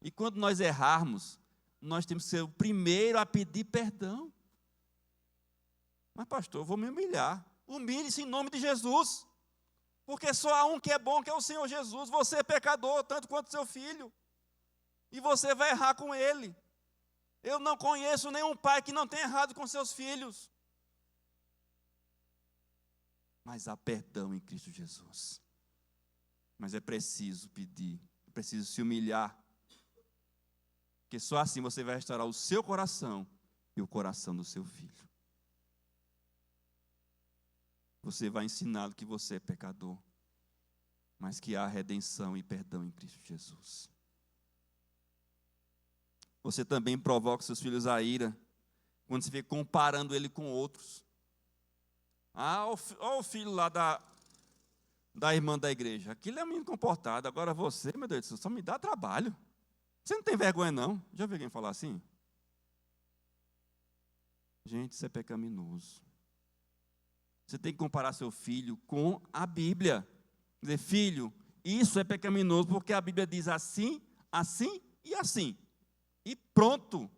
[SPEAKER 1] E quando nós errarmos, nós temos que ser o primeiro a pedir perdão. Mas, pastor, eu vou me humilhar. Humilhe-se em nome de Jesus. Porque só há um que é bom, que é o Senhor Jesus. Você é pecador, tanto quanto seu filho. E você vai errar com ele. Eu não conheço nenhum pai que não tenha errado com seus filhos. Mas há perdão em Cristo Jesus. Mas é preciso pedir, é preciso se humilhar. Porque só assim você vai restaurar o seu coração e o coração do seu filho. Você vai ensiná-lo que você é pecador, mas que há redenção e perdão em Cristo Jesus. Você também provoca seus filhos à ira, quando você vê comparando ele com outros. Olha o filho lá da irmã da igreja. Aquilo é um menino comportado. Agora você, meu Deus do céu, só me dá trabalho. Você não tem vergonha, não? Já ouviu alguém falar assim? Gente, isso é pecaminoso. Você tem que comparar seu filho com a Bíblia. Dizer, filho, isso é pecaminoso porque a Bíblia diz assim, assim e assim. E pronto.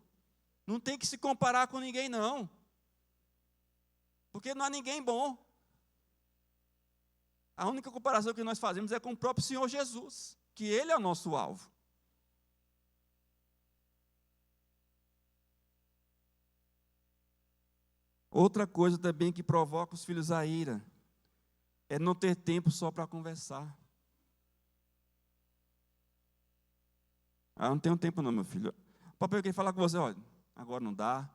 [SPEAKER 1] Não tem que se comparar com ninguém, não. Porque não há ninguém bom. A única comparação que nós fazemos é com o próprio Senhor Jesus, que Ele é o nosso alvo. Outra coisa também que provoca os filhos à ira é não ter tempo só para conversar. Não tenho tempo não, meu filho. O papai quer falar com você, olha, agora não dá.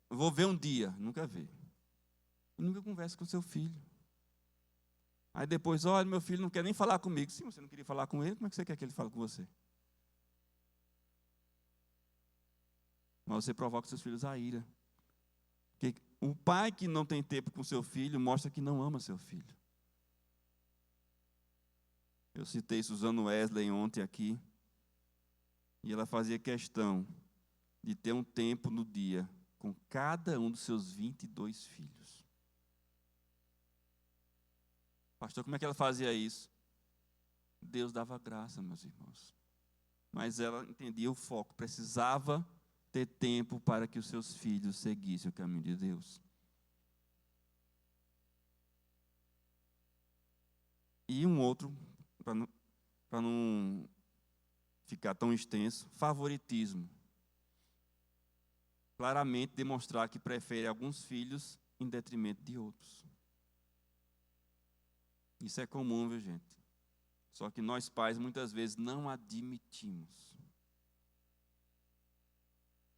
[SPEAKER 1] Vou ver um dia, nunca vi. e nunca conversa com seu filho. Aí depois, olha, meu filho não quer nem falar comigo. Se você não queria falar com ele, como é que você quer que ele fale com você? Mas você provoca seus filhos à ira. Porque o pai que não tem tempo com seu filho mostra que não ama seu filho. Eu citei Suzano Wesley ontem aqui, e ela fazia questão de ter um tempo no dia com cada um dos seus 22 filhos. Pastor, como é que ela fazia isso? Deus dava graça, meus irmãos. Mas ela entendia o foco, precisava ter tempo para que os seus filhos seguissem o caminho de Deus. E um outro, para não ficar tão extenso, favoritismo. Claramente demonstrar que prefere alguns filhos em detrimento de outros. Isso é comum, viu, gente? Só que nós pais muitas vezes não admitimos.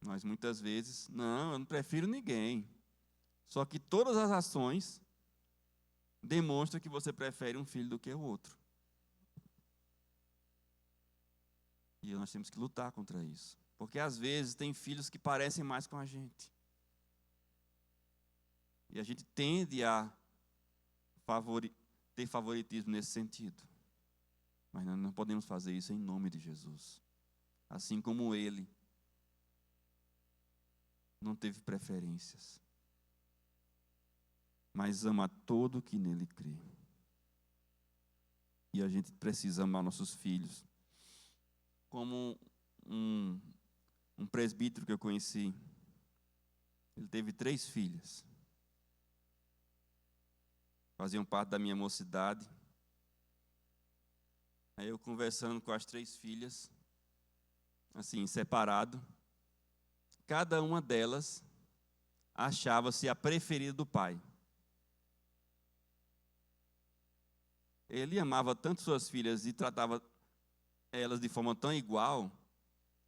[SPEAKER 1] Nós muitas vezes, não, eu não prefiro ninguém. Só que todas as ações demonstram que você prefere um filho do que o outro. E nós temos que lutar contra isso. Porque às vezes tem filhos que parecem mais com a gente. E a gente tende a ter favoritismo nesse sentido. Mas nós não podemos fazer isso em nome de Jesus. Assim como ele não teve preferências, mas ama todo que nele crê. E a gente precisa amar nossos filhos. Como um presbítero que eu conheci, ele teve 3 filhas. Faziam parte da minha mocidade. Aí eu conversando com as 3 filhas, assim, separado, cada uma delas achava-se a preferida do pai. Ele amava tanto suas filhas e tratava elas de forma tão igual,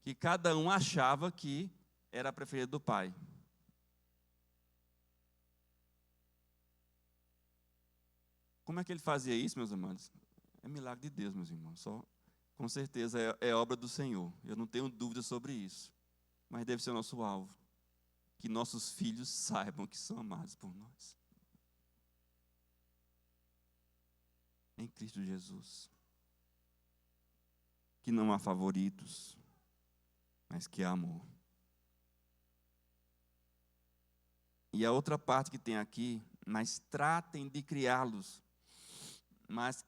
[SPEAKER 1] que cada um achava que era a preferida do pai. Como é que ele fazia isso, meus amados? É milagre de Deus, meus irmãos. Só, com certeza é obra do Senhor. Eu não tenho dúvida sobre isso. Mas deve ser o nosso alvo. Que nossos filhos saibam que são amados por nós. Em Cristo Jesus. Que não há favoritos, mas que há amor. E a outra parte que tem aqui, mas tratem de criá-los, mas,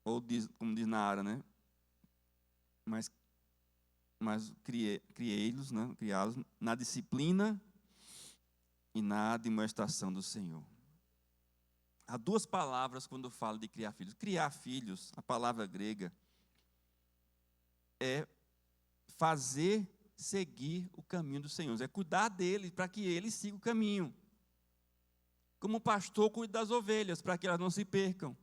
[SPEAKER 1] como diz na área, né? Mas criei-los, né? Criá-los na disciplina e na admoestação do Senhor. Há 2 palavras quando falo de criar filhos. Criar filhos, a palavra grega, é fazer seguir o caminho do Senhor. É cuidar dele para que ele siga o caminho. Como o pastor cuida das ovelhas, para que elas não se percam.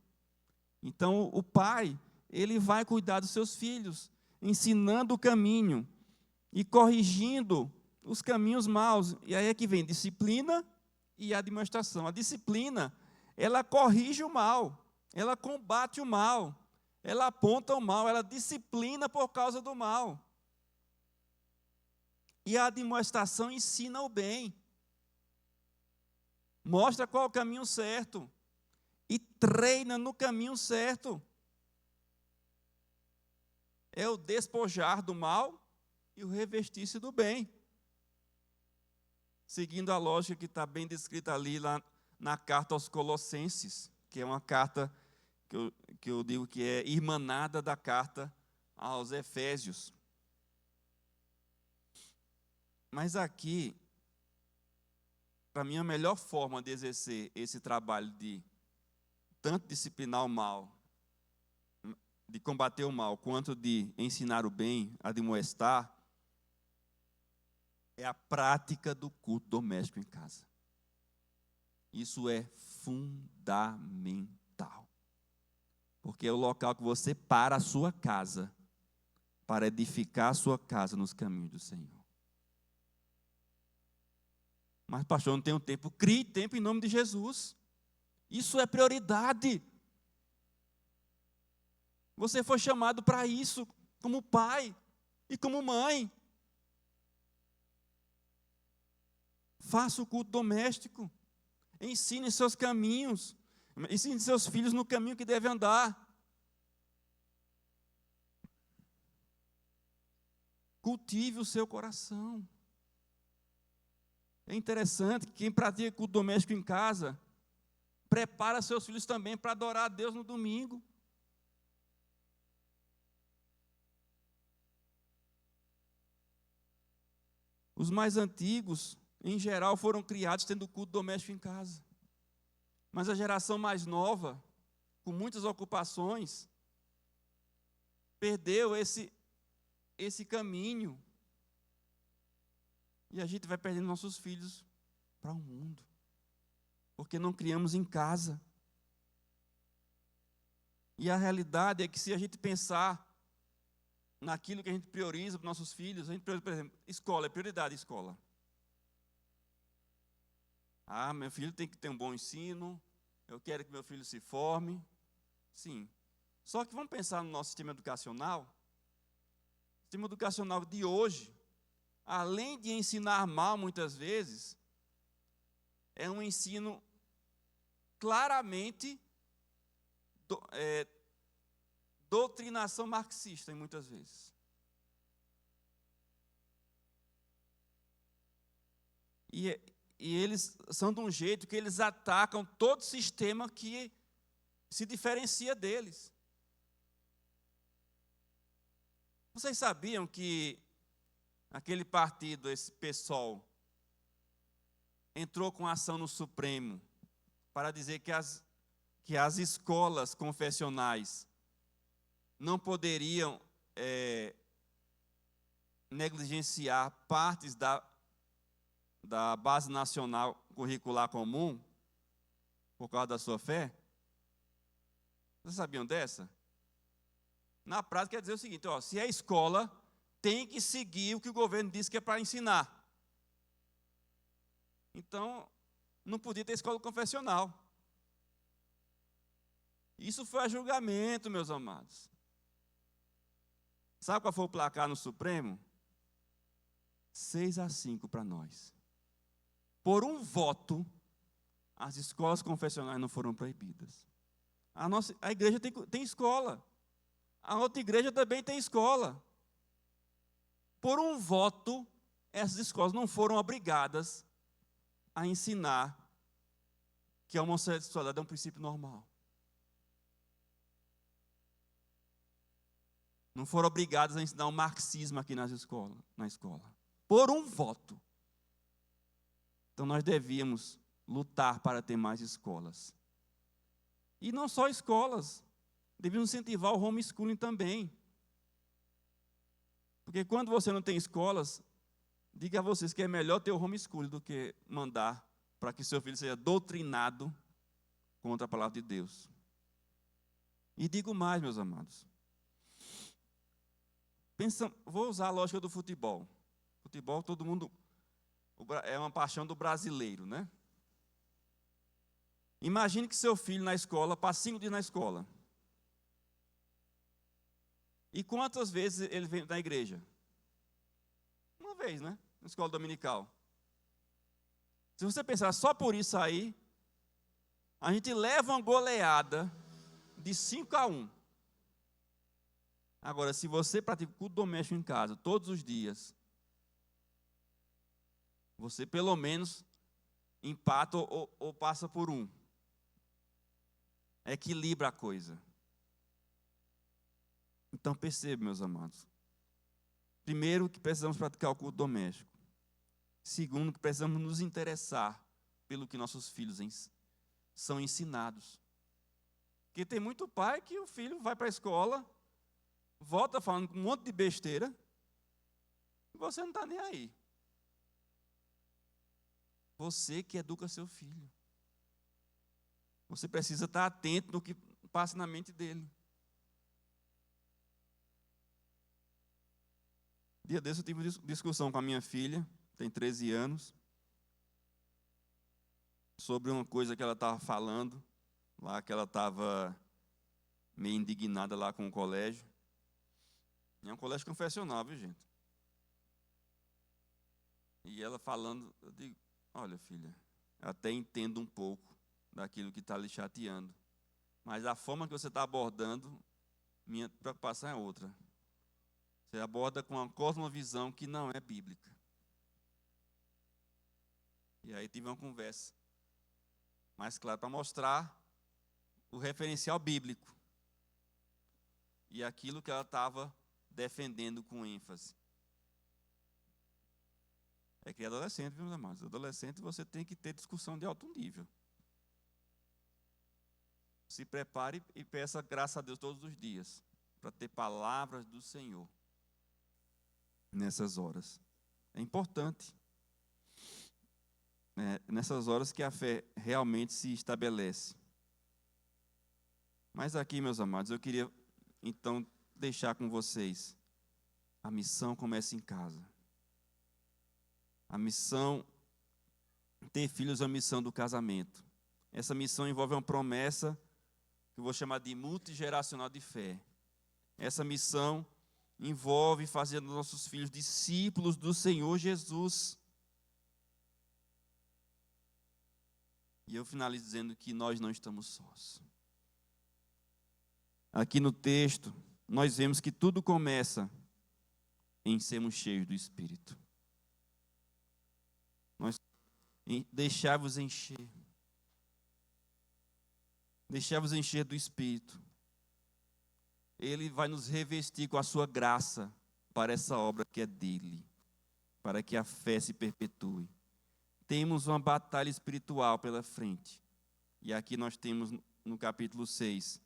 [SPEAKER 1] Então, o pai, ele vai cuidar dos seus filhos, ensinando o caminho e corrigindo os caminhos maus. E aí é que vem disciplina e admoestação. A disciplina, ela corrige o mal, ela combate o mal, ela aponta o mal, ela disciplina por causa do mal. E a admoestação ensina o bem. Mostra qual é o caminho certo. E treina no caminho certo. É o despojar do mal e o revestir-se do bem. Seguindo a lógica que está bem descrita ali lá na carta aos Colossenses, que é uma carta que eu digo que é irmanada da carta aos Efésios. Mas aqui, para mim, a melhor forma de exercer esse trabalho de tanto disciplinar o mal, de combater o mal, quanto de ensinar o bem, admoestar, é a prática do culto doméstico em casa. Isso é fundamental. Porque é o local que você para a sua casa, para edificar a sua casa nos caminhos do Senhor. Mas, pastor, eu não tenho tempo. Crie tempo em nome de Jesus. Isso é prioridade. Você foi chamado para isso, como pai e como mãe. Faça o culto doméstico. Ensine seus caminhos. Ensine seus filhos no caminho que devem andar. Cultive o seu coração. É interessante que quem pratica culto doméstico em casa, prepara seus filhos também para adorar a Deus no domingo. Os mais antigos, em geral, foram criados tendo culto doméstico em casa. Mas a geração mais nova, com muitas ocupações, perdeu esse caminho. E a gente vai perdendo nossos filhos para o mundo. Porque não criamos em casa. E a realidade é que se a gente pensar naquilo que a gente prioriza para os nossos filhos, a gente prioriza, por exemplo, escola, é prioridade, escola. Ah, meu filho tem que ter um bom ensino, eu quero que meu filho se forme. Sim. Só que vamos pensar no nosso sistema educacional. O sistema educacional de hoje, além de ensinar mal muitas vezes, é um ensino claramente doutrinação marxista, em muitas vezes. E eles são de um jeito que eles atacam todo sistema que se diferencia deles. Vocês sabiam que aquele partido, esse PSOL, entrou com ação no Supremo para dizer que as escolas confessionais não poderiam negligenciar partes da base nacional curricular comum por causa da sua fé? Vocês sabiam dessa? Na prática, quer dizer o seguinte, se é escola, tem que seguir o que o governo disse que é para ensinar. Então, não podia ter escola confessional. Isso foi a julgamento, meus amados. Sabe qual foi o placar no Supremo? 6-5 para nós. Por um voto, as escolas confessionais não foram proibidas. A igreja tem escola. A outra igreja também tem escola. Por um voto, essas escolas não foram obrigadas a ensinar que a homossexualidade é um princípio normal. Não foram obrigadas a ensinar o marxismo aqui na escola. Por um voto. Então nós devíamos lutar para ter mais escolas. E não só escolas, devíamos incentivar o homeschooling também. Porque quando você não tem escolas, diga a vocês que é melhor ter o homeschooling do que mandar para que seu filho seja doutrinado contra a palavra de Deus. E digo mais, meus amados. Vou usar a lógica do futebol. Futebol, todo mundo é uma paixão do brasileiro, né? Imagine que seu filho na escola, passa 5 dias na escola. E quantas vezes ele vem na igreja? Uma vez, né? Na escola dominical. Se você pensar só por isso aí, a gente leva uma goleada de 5-1. Agora, se você pratica o culto doméstico em casa, todos os dias, você pelo menos empata ou passa por 1. Equilibra a coisa. Então, perceba, meus amados. Primeiro, que precisamos praticar o culto doméstico. Segundo, que precisamos nos interessar pelo que nossos filhos são ensinados. Porque tem muito pai que o filho vai para a escola, volta falando um monte de besteira, e você não está nem aí. Você que educa seu filho. Você precisa estar atento no que passa na mente dele. Dia desse eu tive uma discussão com a minha filha, tem 13 anos. sobre uma coisa que ela estava falando, lá que ela estava meio indignada lá com o colégio. É um colégio confessional, viu, gente? E ela falando, eu digo, olha, filha, eu até entendo um pouco daquilo que está lhe chateando, mas a forma que você está abordando, minha preocupação é outra. Você aborda com uma cosmovisão que não é bíblica. E aí tive uma conversa mais clara para mostrar o referencial bíblico e aquilo que ela estava defendendo com ênfase. É que é adolescente, viu, meus amados? Adolescente você tem que ter discussão de alto nível. Se prepare e peça graça a Deus todos os dias para ter palavras do Senhor nessas horas. É importante. Nessas horas que a fé realmente se estabelece. Mas aqui, meus amados, eu queria então deixar com vocês. A missão começa em casa. A missão, ter filhos é a missão do casamento. Essa missão envolve uma promessa que eu vou chamar de multigeracional de fé. Essa missão envolve fazer dos nossos filhos discípulos do Senhor Jesus. E eu finalizo dizendo que nós não estamos sós. Aqui no texto, nós vemos que tudo começa em sermos cheios do Espírito. Nós deixar-vos encher. Deixar-vos encher do Espírito. Ele vai nos revestir com a sua graça para essa obra que é dele, para que a fé se perpetue. Temos uma batalha espiritual pela frente. E aqui nós temos no capítulo 6,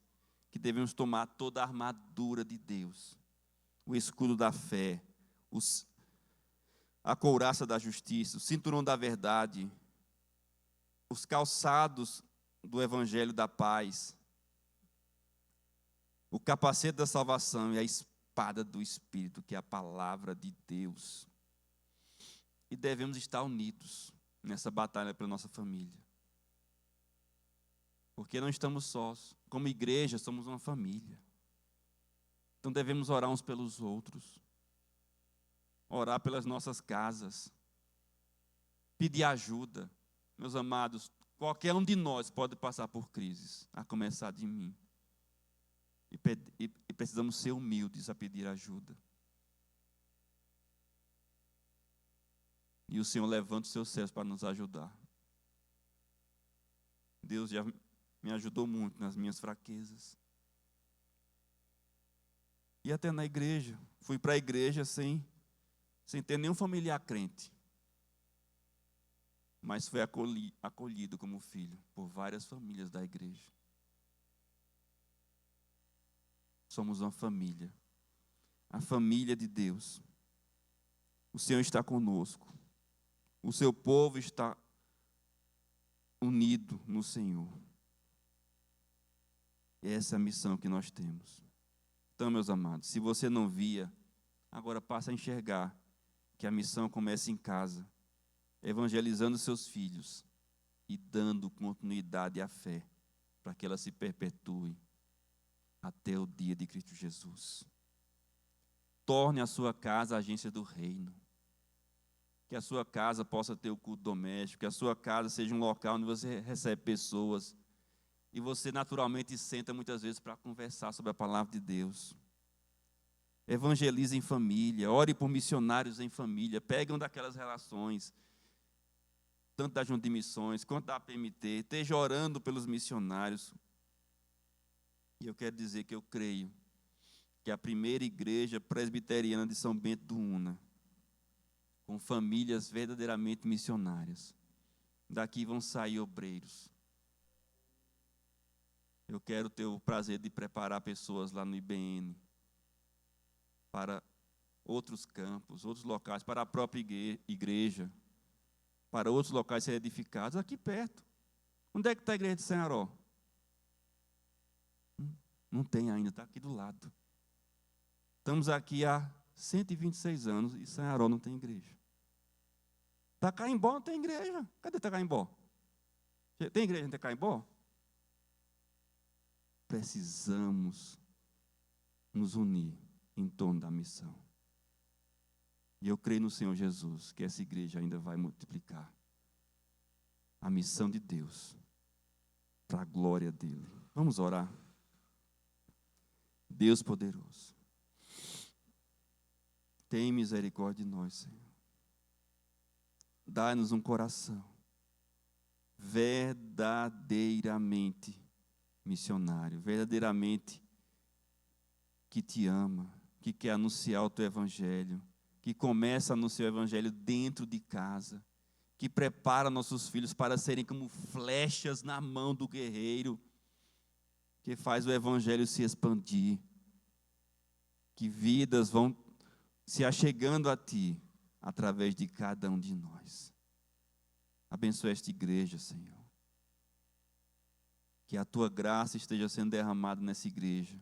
[SPEAKER 1] que devemos tomar toda a armadura de Deus, o escudo da fé, a couraça da justiça, o cinturão da verdade, os calçados do evangelho da paz, o capacete da salvação e a espada do Espírito, que é a palavra de Deus. E devemos estar unidos nessa batalha pela nossa família. Porque não estamos sós. Como igreja, somos uma família. Então devemos orar uns pelos outros. Orar pelas nossas casas. Pedir ajuda. Meus amados, qualquer um de nós pode passar por crises, a começar de mim. E precisamos ser humildes a pedir ajuda. E o Senhor levanta os seus céus para nos ajudar. Deus já me ajudou muito nas minhas fraquezas. E até na igreja. Fui para a igreja sem ter nenhum familiar crente. Mas fui acolhido como filho por várias famílias da igreja. Somos uma família. A família de Deus. O Senhor está conosco. O seu povo está unido no Senhor. Essa é a missão que nós temos. Então, meus amados, se você não via, agora passa a enxergar que a missão começa em casa, evangelizando seus filhos e dando continuidade à fé, para que ela se perpetue até o dia de Cristo Jesus. Torne a sua casa a agência do reino. Que a sua casa possa ter o culto doméstico, que a sua casa seja um local onde você recebe pessoas e você naturalmente senta muitas vezes para conversar sobre a palavra de Deus. Evangelize em família, ore por missionários em família, pegue uma daquelas relações, tanto da Junta de Missões quanto da APMT, esteja orando pelos missionários. E eu quero dizer que eu creio que a primeira igreja presbiteriana de São Bento do Una, com famílias verdadeiramente missionárias. Daqui vão sair obreiros. Eu quero ter o prazer de preparar pessoas lá no IBN, para outros campos, outros locais, para a própria igreja, para outros locais serem edificados, aqui perto. Onde é que está a igreja de Sanharó? Não tem ainda, está aqui do lado. Estamos aqui há 126 anos e Sanharó não tem igreja. Tacaimbó não tem igreja. Cadê Tacaimbó? Tem igreja em Tecaimbó? Precisamos nos unir em torno da missão. E eu creio no Senhor Jesus, que essa igreja ainda vai multiplicar a missão de Deus, para a glória dEle. Vamos orar. Deus poderoso, tem misericórdia de nós, Senhor. Dá-nos um coração verdadeiramente missionário, verdadeiramente que te ama, que quer anunciar o teu evangelho, que começa a anunciar o evangelho dentro de casa, que prepara nossos filhos para serem como flechas na mão do guerreiro, que faz o evangelho se expandir, que vidas vão se achegando a ti, através de cada um de nós. Abençoa esta igreja, Senhor. Que a tua graça esteja sendo derramada nessa igreja.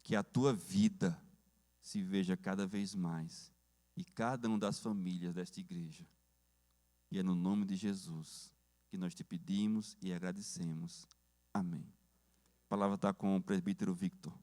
[SPEAKER 1] Que a tua vida se veja cada vez mais. E cada uma das famílias desta igreja. E é no nome de Jesus que nós te pedimos e agradecemos. Amém. A palavra está com o presbítero Victor.